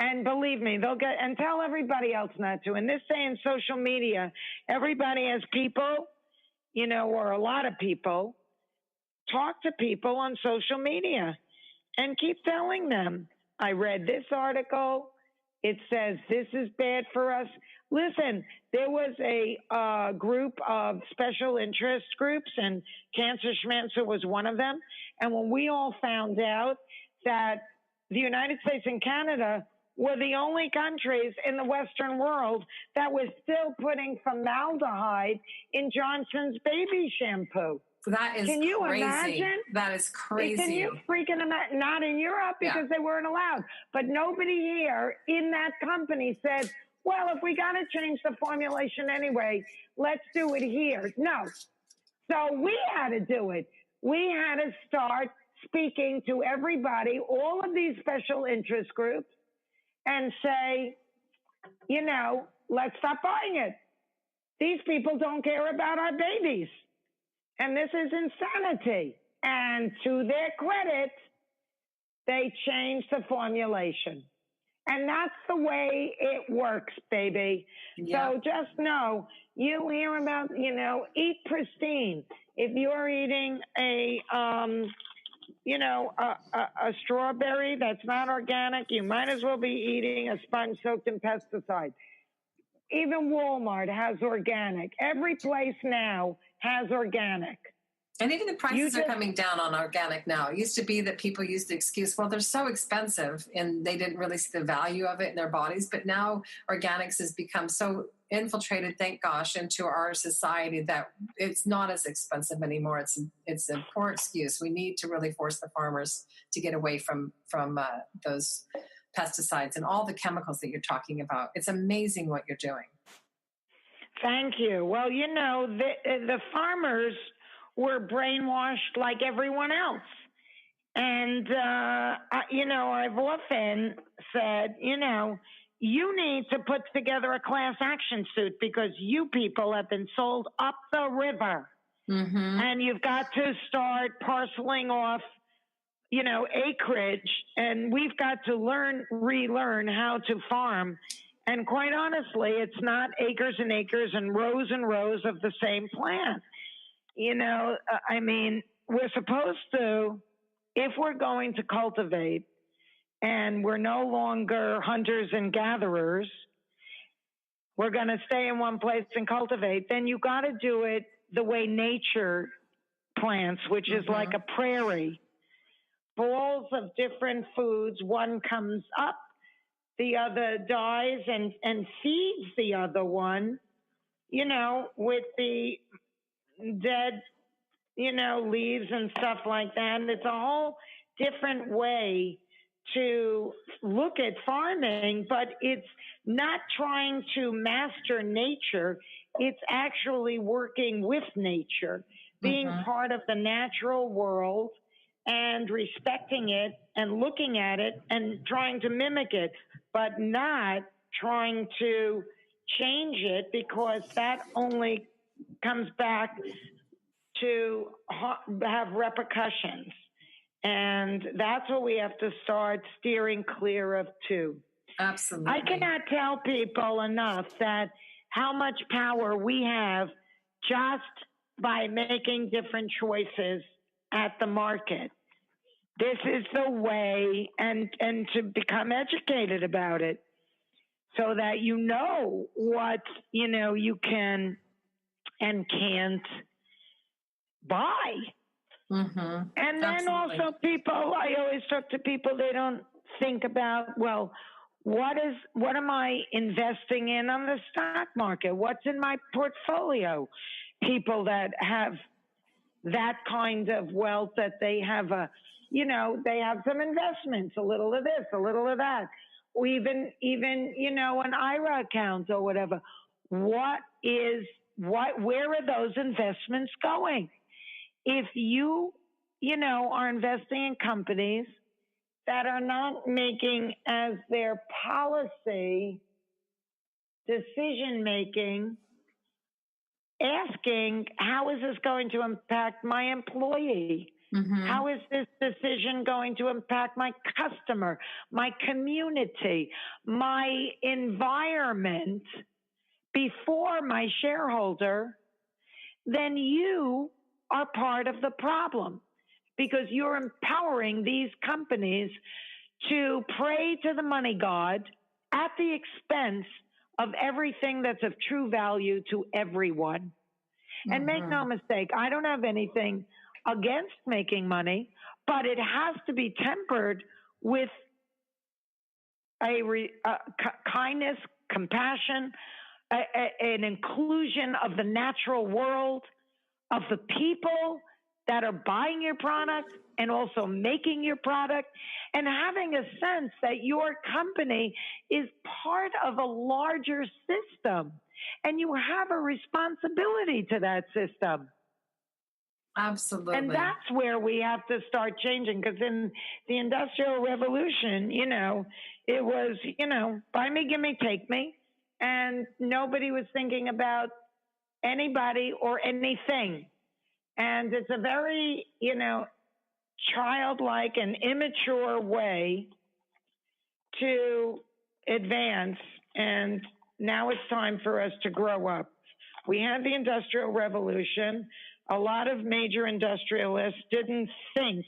And believe me, they'll get, and tell everybody else not to. In this day in social media, everybody has people, or a lot of people, talk to people on social media and keep telling them, I read this article. It says this is bad for us. Listen, there was a group of special interest groups, and Cancer Schmancer was one of them. And when we all found out that the United States and Canada were the only countries in the Western world that was still putting formaldehyde in Johnson's baby shampoo. That is Can you crazy. Imagine? That is crazy. Can you freaking imagine? Not in Europe, because they weren't allowed. But nobody here in that company said, well, if we got to change the formulation anyway, let's do it here. No. So we had to do it. We had to start speaking to everybody, all of these special interest groups, and say, let's stop buying it. These people don't care about our babies. And this is insanity. And to their credit, they changed the formulation. And that's the way it works, baby. Yeah. So just know, you hear about, eat pristine. If you're eating a strawberry that's not organic, you might as well be eating a sponge soaked in pesticides. Even Walmart has organic. Every place now has organic. And even the prices are coming down on organic now. It used to be that people used the excuse, well, they're so expensive, and they didn't really see the value of it in their bodies. But now organics has become so infiltrated, thank gosh, into our society that it's not as expensive anymore. It's a poor excuse. We need to really force the farmers to get away from those pesticides and all the chemicals that you're talking about. It's amazing what you're doing. Thank you. Well, the farmers were brainwashed like everyone else. And, I've often said, you need to put together a class action suit, because you people have been sold up the river. Mm-hmm. And you've got to start parceling off, acreage, and we've got to relearn how to farm. And quite honestly, it's not acres and acres and rows of the same plant. We're supposed to, if we're going to cultivate and we're no longer hunters and gatherers, we're going to stay in one place and cultivate, then you got to do it the way nature plants, which is like a prairie. Balls of different foods, one comes up, the other dies and feeds the other one, with the dead, leaves and stuff like that. And it's a whole different way to look at farming, but it's not trying to master nature. It's actually working with nature, being part of the natural world and respecting it and looking at it and trying to mimic it, but not trying to change it, because that only comes back to have repercussions. And that's what we have to start steering clear of too. Absolutely. I cannot tell people enough that how much power we have just by making different choices at the market. This is the way, and to become educated about it so that you know what, you can and can't buy. And then also I always talk to people, they don't think about, well, what am I investing in on the stock market? What's in my portfolio? People that have that kind of wealth, that they have they have some investments, a little of this, a little of that, or even an IRA account or whatever. Where are those investments going? If you are investing in companies that are not making as their policy decision making, asking, how is this going to impact my employee? How is this decision going to impact my customer, my community, my environment before my shareholder? Then you are part of the problem, because you're empowering these companies to pray to the money god at the expense of everything that's of true value to everyone. And make no mistake, I don't have anything against making money, but it has to be tempered with kindness, compassion, an inclusion of the natural world, of the people that are buying your product and also making your product, and having a sense that your company is part of a larger system and you have a responsibility to that system. Absolutely. And that's where we have to start changing, because in the Industrial Revolution, it was, buy me, give me, take me. And nobody was thinking about anybody or anything. And it's a very, childlike and immature way to advance. And now it's time for us to grow up. We had the Industrial Revolution. A lot of major industrialists didn't think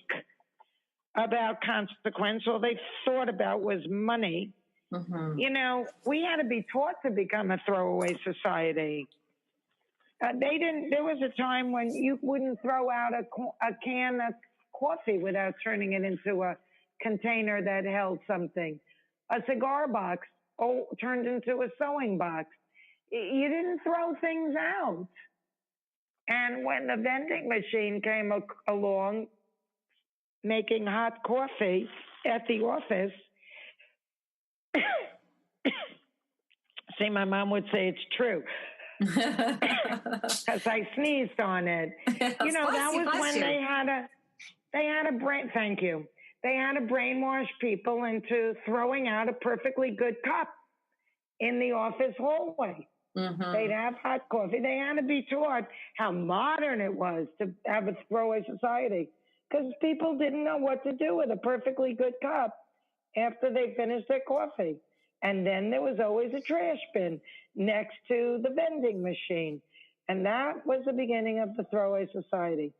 about consequence. All they thought about was money. We had to be taught to become a throwaway society. There was a time when you wouldn't throw out a can of coffee without turning it into a container that held something. A cigar box turned into a sewing box. You didn't throw things out. And when the vending machine came along, making hot coffee at the office, see, my mom would say it's true. Because I sneezed on it. That was when they had a brain. Thank you. They had to brainwash people into throwing out a perfectly good cup in the office hallway. They'd have hot coffee. They had to be taught how modern it was to have a throwaway society, because people didn't know what to do with a perfectly good cup after they finished their coffee. And then there was always a trash bin next to the vending machine. And that was the beginning of the throwaway society.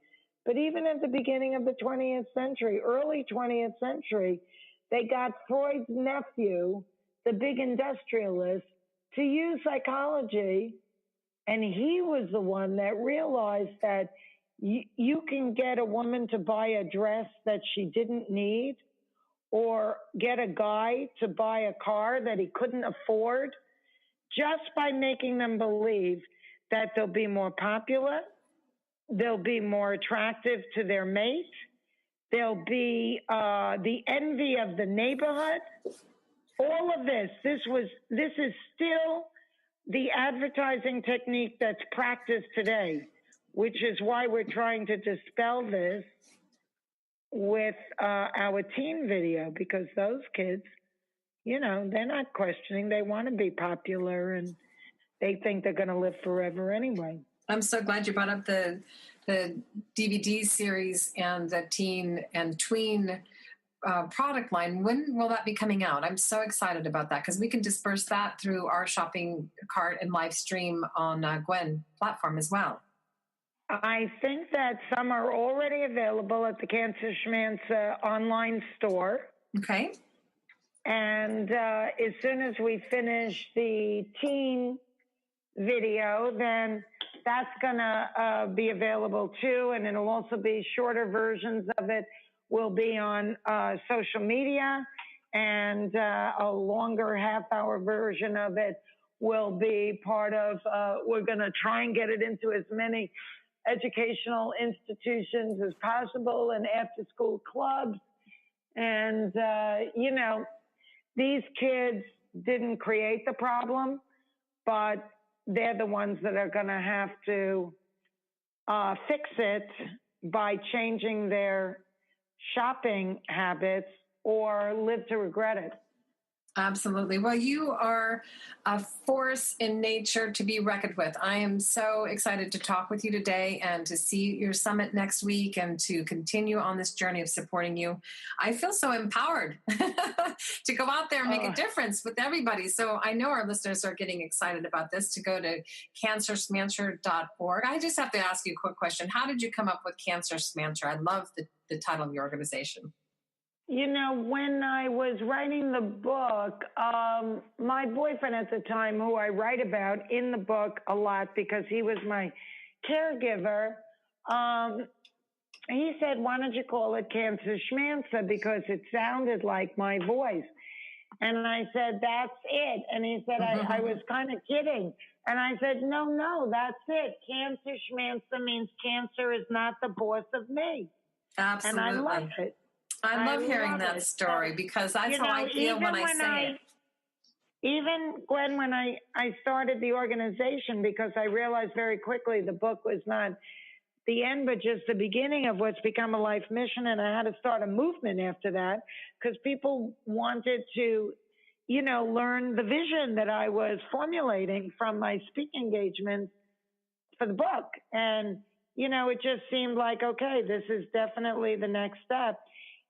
But even at the beginning of the 20th century, early 20th century, they got Freud's nephew, the big industrialist, to use psychology. And he was the one that realized that you can get a woman to buy a dress that she didn't need, or get a guy to buy a car that he couldn't afford, just by making them believe that they'll be more popular, they'll be more attractive to their mate, they'll be the envy of the neighborhood. All of this is still the advertising technique that's practiced today, which is why we're trying to dispel this with our teen video, because those kids, they're not questioning. They want to be popular, and they think they're going to live forever anyway. I'm so glad you brought up the DVD series and the teen and tween product line. When will that be coming out? I'm so excited about that, because we can disperse that through our shopping cart and live stream on Gwen platform as well. I think that some are already available at the Cancer Schmancer online store. Okay. And as soon as we finish the teen video, then that's going to be available too. And it'll also be shorter versions of it will be on social media, and a longer half-hour version of it will be part of, we're going to try and get it into as many educational institutions as possible and after-school clubs. And, these kids didn't create the problem, but they're the ones that are going to have to fix it by changing their shopping habits or live to regret it. Absolutely. Well, you are a force in nature to be reckoned with. I am so excited to talk with you today and to see your summit next week and to continue on this journey of supporting you. I feel so empowered to go out there and make a difference with everybody. So I know our listeners are getting excited about this, to go to cancerschmancer.org. I just have to ask you a quick question. How did you come up with Cancer Schmancer? I love the title of your organization. When I was writing the book, my boyfriend at the time, who I write about in the book a lot because he was my caregiver, he said, why don't you call it Cancer Schmancer, because it sounded like my voice. And I said, that's it. And he said, I was kind of kidding. And I said, no, that's it. Cancer Schmancer means cancer is not the boss of me. Absolutely. And I love it. I love hearing that story, because that's how I feel when I say it. Even, Gwen, when I started the organization, because I realized very quickly the book was not the end, but just the beginning of what's become a life mission. And I had to start a movement after that, because people wanted to, learn the vision that I was formulating from my speaking engagements for the book. And, it just seemed like, okay, this is definitely the next step.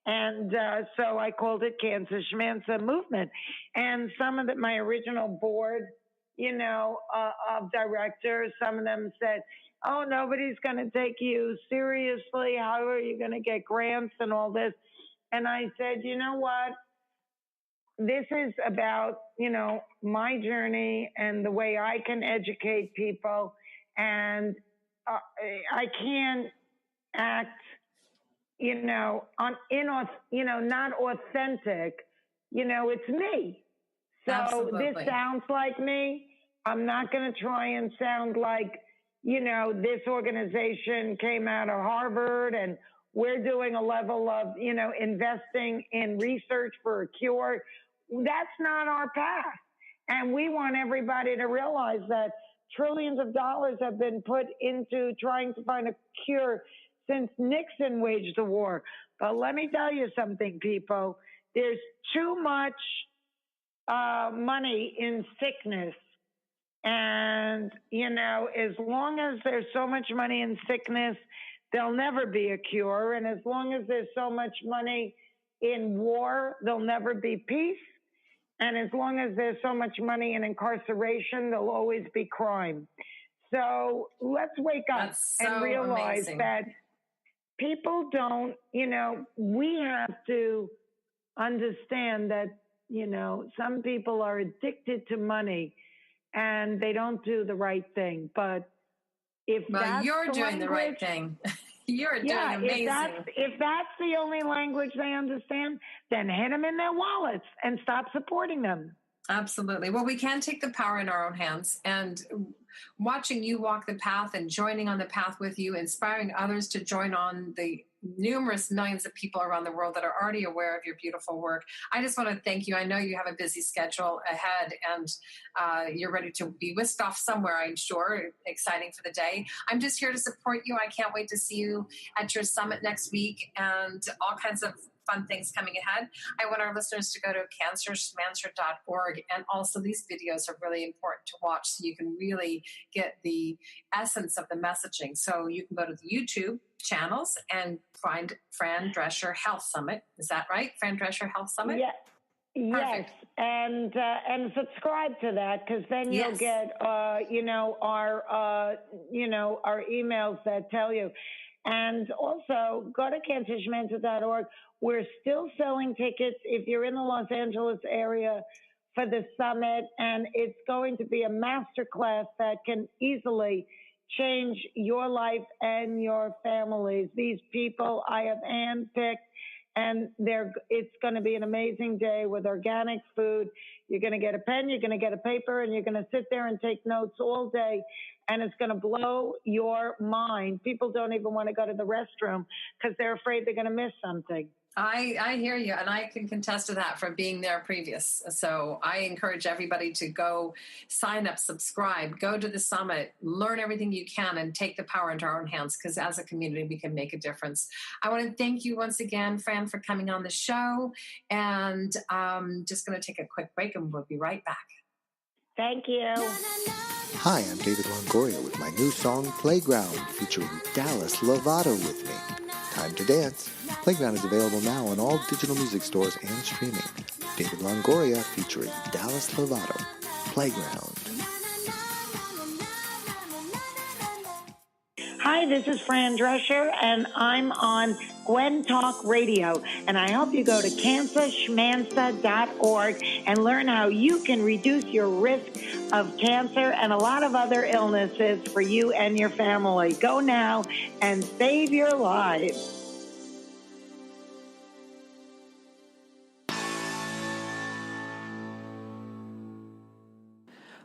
And so I called it Cancer Schmancer Movement. And some of my original board, of directors, some of them said, oh, nobody's going to take you seriously. How are you going to get grants and all this? And I said, you know what? This is about, my journey and the way I can educate people. And I can't act not authentic, it's me. So Absolutely. This sounds like me. I'm not going to try and sound like, this organization came out of Harvard and we're doing a level of, investing in research for a cure. That's not our path. And we want everybody to realize that trillions of dollars have been put into trying to find a cure since Nixon waged the war. But let me tell you something, people. There's too much money in sickness. And, as long as there's so much money in sickness, there'll never be a cure. And as long as there's so much money in war, there'll never be peace. And as long as there's so much money in incarceration, there'll always be crime. So let's wake up and realize that people don't, we have to understand that, some people are addicted to money and they don't do the right thing. But if you're doing the right thing. You're doing amazing. If that's the only language they understand, then hit them in their wallets and stop supporting them. Absolutely. Well, we can take the power in our own hands, and watching you walk the path and joining on the path with you, inspiring others to join on the numerous millions of people around the world that are already aware of your beautiful work. I just want to thank you. I know you have a busy schedule ahead, and you're ready to be whisked off somewhere, I'm sure. Exciting for the day. I'm just here to support you. I can't wait to see you at your summit next week, and all kinds of fun things coming ahead. I want our listeners to go to cancerschmancer.org, and also these videos are really important to watch so you can really get the essence of the messaging. So you can go to the YouTube channels and find Fran Drescher Health Summit. Is that right? Fran Drescher Health Summit? Yeah. Perfect. Yes, and subscribe to that, because then you'll get our emails that tell you. And also go to cancerschmancer.org. We're still selling tickets if you're in the Los Angeles area for the summit, and it's going to be a masterclass that can easily change your life and your families. These people I have handpicked, and it's going to be an amazing day with organic food. You're going to get a pen, you're going to get a paper, and you're going to sit there and take notes all day, and it's going to blow your mind. People don't even want to go to the restroom because they're afraid they're going to miss something. I hear you, and I can contest to that from being there previous. So I encourage everybody to go sign up, subscribe, go to the summit, learn everything you can, and take the power into our own hands, because as a community, we can make a difference. I want to thank you once again, Fran, for coming on the show, and I'm just going to take a quick break, and we'll be right back. Thank you. Hi, I'm David Longoria with my new song, Playground, featuring Dallas Lovato with me. Time to dance. Playground is available now on all digital music stores and streaming. David Longoria featuring Dallas Lovato. Playground. Hi, this is Fran Drescher, and I'm on Gwen Talk Radio. And I hope you go to cancerschmancer.org and learn how you can reduce your risk of cancer and a lot of other illnesses for you and your family. Go now and save your lives.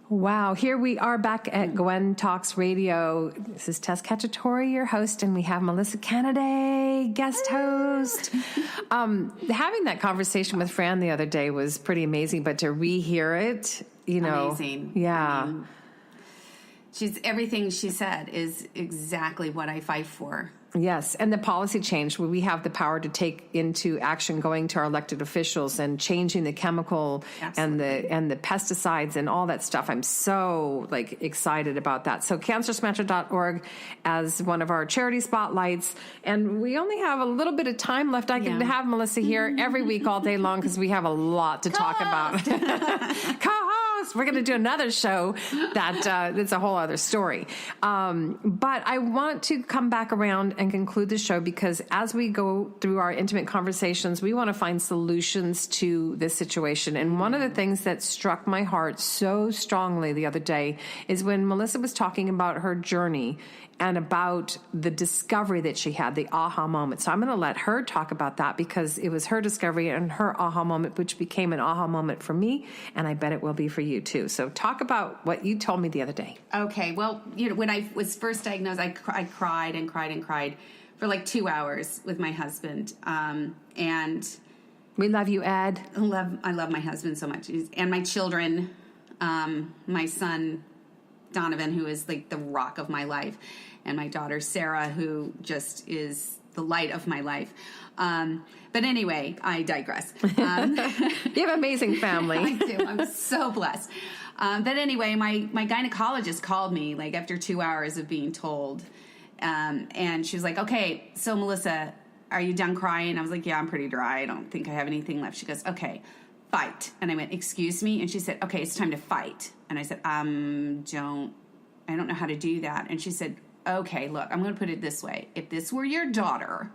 Wow, here we are back at Gwen Talks Radio. This is Tess Cacciatore, your host, and we have Melissa Canaday, guest host. Having that conversation with Fran the other day was pretty amazing, but to rehear it, amazing. Yeah. I mean, everything she said is exactly what I fight for. Yes, and the policy change where we have the power to take into action, going to our elected officials and changing the chemical and the pesticides and all that stuff. I'm so excited about that. So cancerschmancer.org as one of our charity spotlights, and we only have a little bit of time left. I can have Melissa here every week all day long because we have a lot to talk about. Co-host, we're going to do another show that it's a whole other story. But I want to come back around and conclude the show, because as we go through our intimate conversations, we want to find solutions to this situation. And one of the things that struck my heart so strongly the other day is when Melissa was talking about her journey and about the discovery that she had, the aha moment. So I'm going to let her talk about that, because it was her discovery and her aha moment, which became an aha moment for me, and I bet it will be for you too. So talk about what you told me the other day. Okay, well, when I was first diagnosed, I cried and cried and cried for 2 hours with my husband, and we love you, Ed. I love my husband so much, and my children, my son Donovan, who is the rock of my life, and my daughter Sarah, who just is the light of my life. But anyway, I digress. You have an amazing family. I do. I'm so blessed. But anyway, my gynecologist called me after 2 hours of being told, and she was like, "Okay, so Melissa, are you done crying?" I was like, "Yeah, I'm pretty dry. I don't think I have anything left." She goes, "Okay, fight." And I went, "Excuse me?" And she said, "Okay, it's time to fight." And I said, I don't know how to do that. And she said, "Okay, look, I'm going to put it this way. If this were your daughter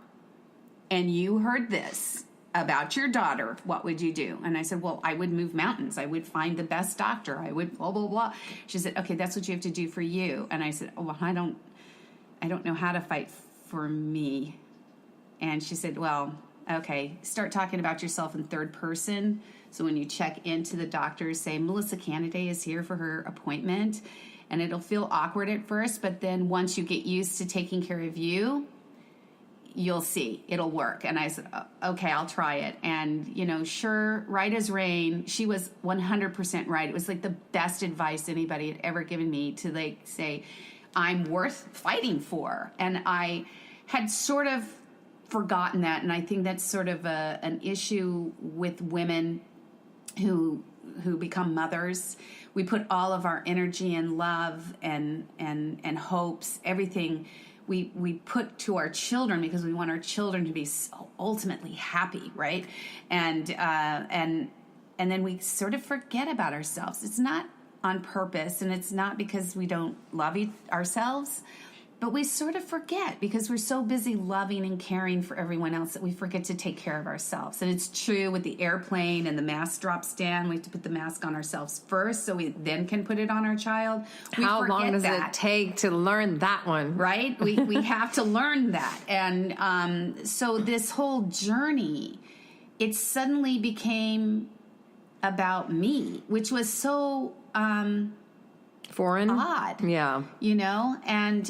and you heard this about your daughter, what would you do?" And I said, "Well, I would move mountains. I would find the best doctor. I would blah, blah, blah." She said, "Okay, that's what you have to do for you." And I said, "Oh, well, I don't know how to fight for me." And she said, "Well, okay, start talking about yourself in third person. So when you check into the doctor, say, Melissa Canaday is here for her appointment. And it'll feel awkward at first, but then once you get used to taking care of you, you'll see, it'll work. And I said, okay, I'll try it. And, sure, right as rain, she was 100% right. It was like the best advice anybody had ever given me to say, I'm worth fighting for. And I had sort of forgotten that. And I think that's sort of an issue with women who become mothers. We put all of our energy and love and hopes, everything we put to our children because we want our children to be so ultimately happy, right? And then we sort of forget about ourselves. It's not on purpose, and it's not because we don't love ourselves, but we sort of forget because we're so busy loving and caring for everyone else that we forget to take care of ourselves. And it's true with the airplane and the mask drops down. We have to put the mask on ourselves first so we then can put it on our child. How long does it take to learn that one? Right? We have to learn that. And so this whole journey, it suddenly became about me, which was so... foreign, odd, yeah, and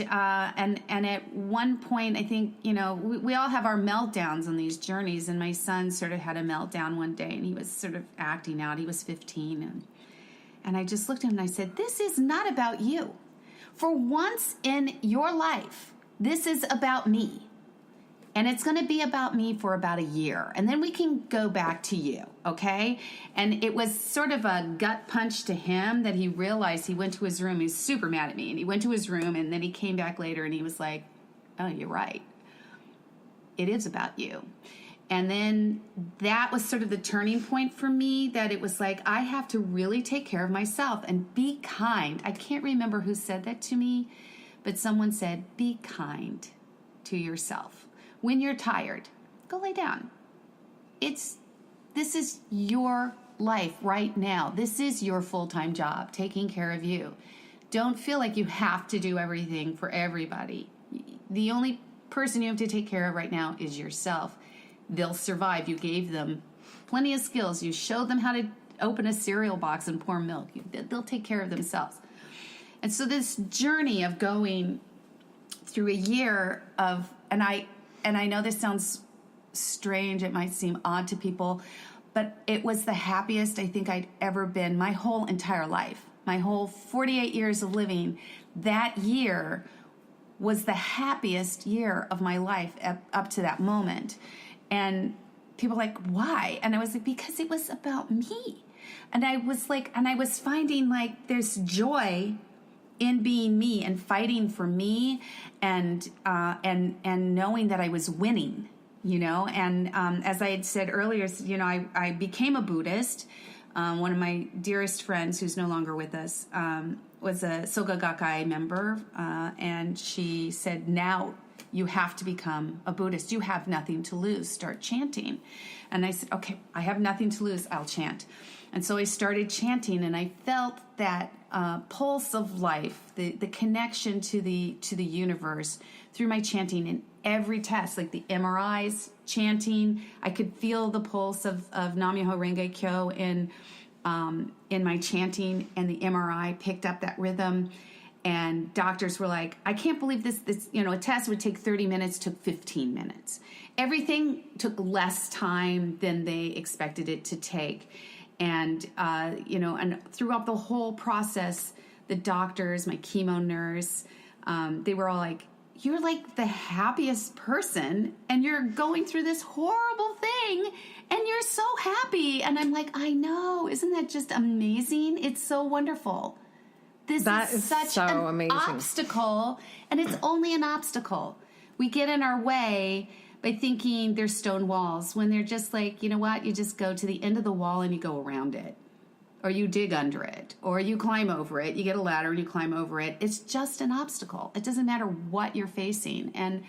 at one point, I think, we all have our meltdowns on these journeys, and my son sort of had a meltdown one day, and he was sort of acting out. He was 15, and I just looked at him and I said, "This is not about you. For once in your life, this is about me. And it's going to be about me for about a year. And then we can go back to you, okay?" And it was sort of a gut punch to him that he realized. He went to his room. He was super mad at me. And he went to his room, and then he came back later, and he was like, "Oh, you're right. It is about you." And then that was sort of the turning point for me, that it was like, I have to really take care of myself and be kind. I can't remember who said that to me, but someone said, be kind to yourself. When you're tired, go lay down. This is your life right now. This is your full-time job, taking care of you. Don't feel like you have to do everything for everybody. The only person you have to take care of right now is yourself. They'll survive. You gave them plenty of skills. You showed them how to open a cereal box and pour milk. They'll take care of themselves. And so this journey of going through a year of, and I know this sounds strange, it might seem odd to people, but it was the happiest I think I'd ever been my whole entire life. My whole 48 years of living, that year was the happiest year of my life up to that moment. And people were like, why? And I was like, because it was about me. And I was finding like this joy in being me and fighting for me and knowing that I was winning, and as I had said earlier, I became a Buddhist. One of my dearest friends, who's no longer with us, was a Soka Gakkai member, and she said, now you have to become a Buddhist. You have nothing to lose. Start chanting. And I said, okay, I have nothing to lose. I'll chant. And so I started chanting, and I felt that pulse of life, the connection to the universe through my chanting in every test, like the MRIs, chanting. I could feel the pulse of Nam-myoho Renge Kyo in my chanting, and the MRI picked up that rhythm. And doctors were like, I can't believe this, a test would take 30 minutes, took 15 minutes. Everything took less time than they expected it to take. And, and throughout the whole process, the doctors, my chemo nurse, they were all like, you're like the happiest person, and you're going through this horrible thing, and you're so happy. And I'm like, I know. Isn't that just amazing? It's so wonderful. This is such so an amazing obstacle, and it's only an obstacle. We get in our way by thinking there's stone walls, when they're just like, you know what, you just go to the end of the wall and you go around it, or you dig under it, or you climb over it. You get a ladder and you climb over it. It's just an obstacle. It doesn't matter what you're facing. And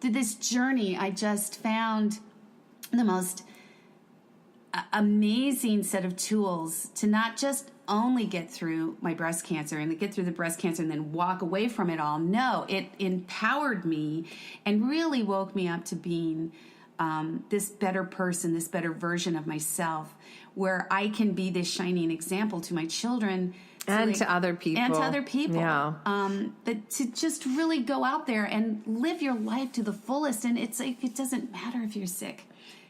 through this journey, I just found the most amazing set of tools to not just only get through my breast cancer and get through the breast cancer and then walk away from it all. No, it empowered me and really woke me up to being this better person, this better version of myself, where I can be this shining example to my children And to other people. And to other people. Yeah. To just really go out there and live your life to the fullest. And it's like, it doesn't matter if you're sick.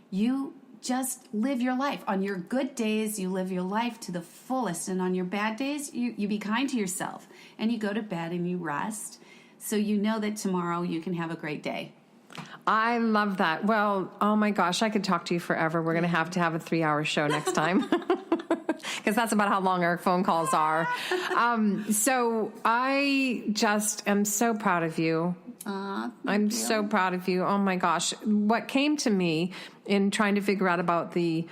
You just live your life. On your good days, you live your life to the fullest. And on your bad days, you be kind to yourself. And you go to bed and you rest. So you know that tomorrow you can have a great day. I love that. Well, oh my gosh, I could talk to you forever. We're going to have a 3-hour show next time. Because that's about how long our phone calls are. So I just am so proud of you. I'm so proud of you. Oh my gosh. What came to me in trying to figure out about the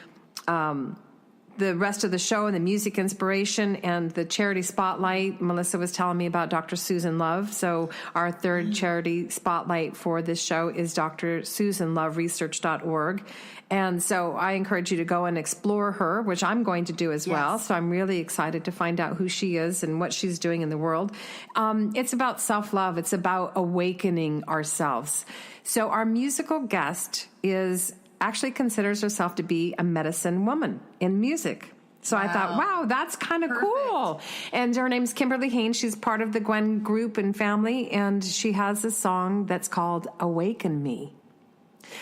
rest of the show and the music inspiration and the charity spotlight, Melissa was telling me about Dr. Susan Love. So our third charity spotlight for this show is drsusanloveresearch.org. And so I encourage you to go and explore her, which I'm going to do as well. So I'm really excited to find out who she is and what she's doing in the world. It's about self-love. It's about awakening ourselves. So our musical guest actually considers herself to be a medicine woman in music. So I thought, wow, that's kind of cool. And her name's Kimberly Haynes. She's part of the Gwen group and family, and she has a song that's called Awaken Me.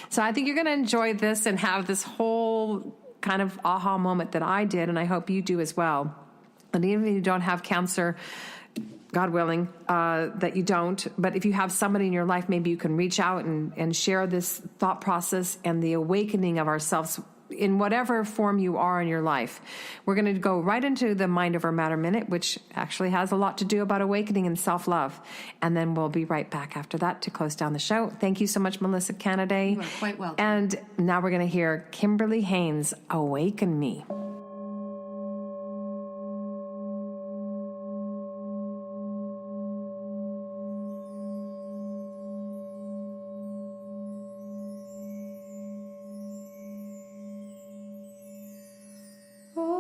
So I think you're going to enjoy this and have this whole kind of aha moment that I did, and I hope you do as well. And even if you don't have cancer, God willing, that you don't. But if you have somebody in your life, maybe you can reach out and share this thought process and the awakening of ourselves in whatever form you are in your life. We're going to go right into the Mind Over Matter Minute, which actually has a lot to do about awakening and self-love. And then we'll be right back after that to close down the show. Thank you so much, Melissa Canaday. You are quite welcome. And now we're going to hear Kimberly Haynes, Awaken Me. Oh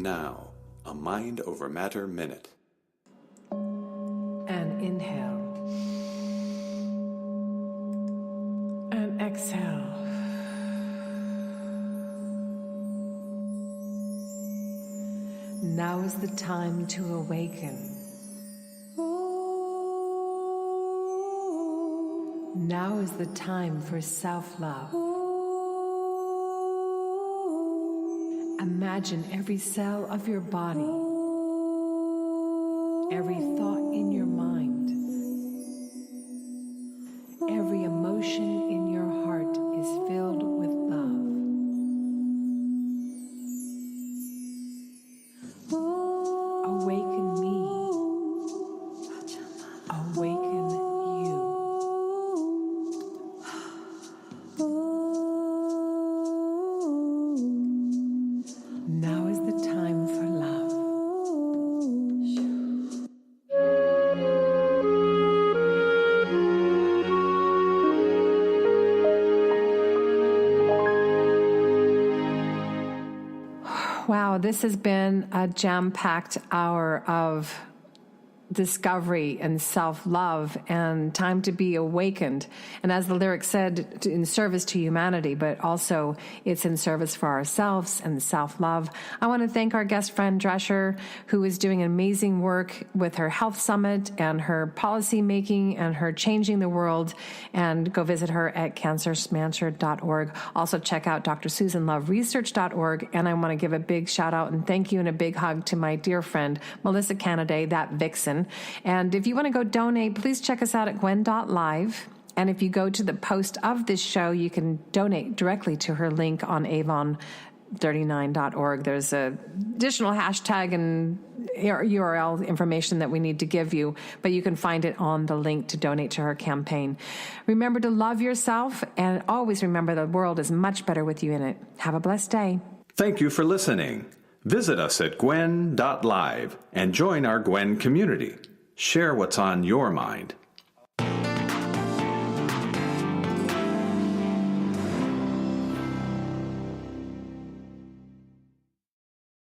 now, a Mind Over Matter Minute. And inhale. And exhale. Now is the time to awaken. Now is the time for self-love. Imagine every cell of your body, every thought in your mind, every emotion in your heart is filled with love. Awaken me. Awaken you. Now is the time for love. Wow, this has been a jam-packed hour of discovery and self-love and time to be awakened. And as the lyric said, in service to humanity, but also it's in service for ourselves and self-love. I want to thank our guest friend Drescher, who is doing amazing work with her health summit and her policy making and her changing the world. And go visit her at cancersmancer.org. Also check out drsusanloveresearch.org. And I want to give a big shout out and thank you and a big hug to my dear friend Melissa Canaday, that vixen. And if you want to go donate, please check us out at gwen.live. And if you go to the post of this show, you can donate directly to her link on avon39.org. There's an additional hashtag and URL information that we need to give you, but you can find it on the link to donate to her campaign. Remember to love yourself, and always remember the world is much better with you in it. Have a blessed day. Thank you for listening. Visit us at gwen.live and join our Gwen community. Share what's on your mind.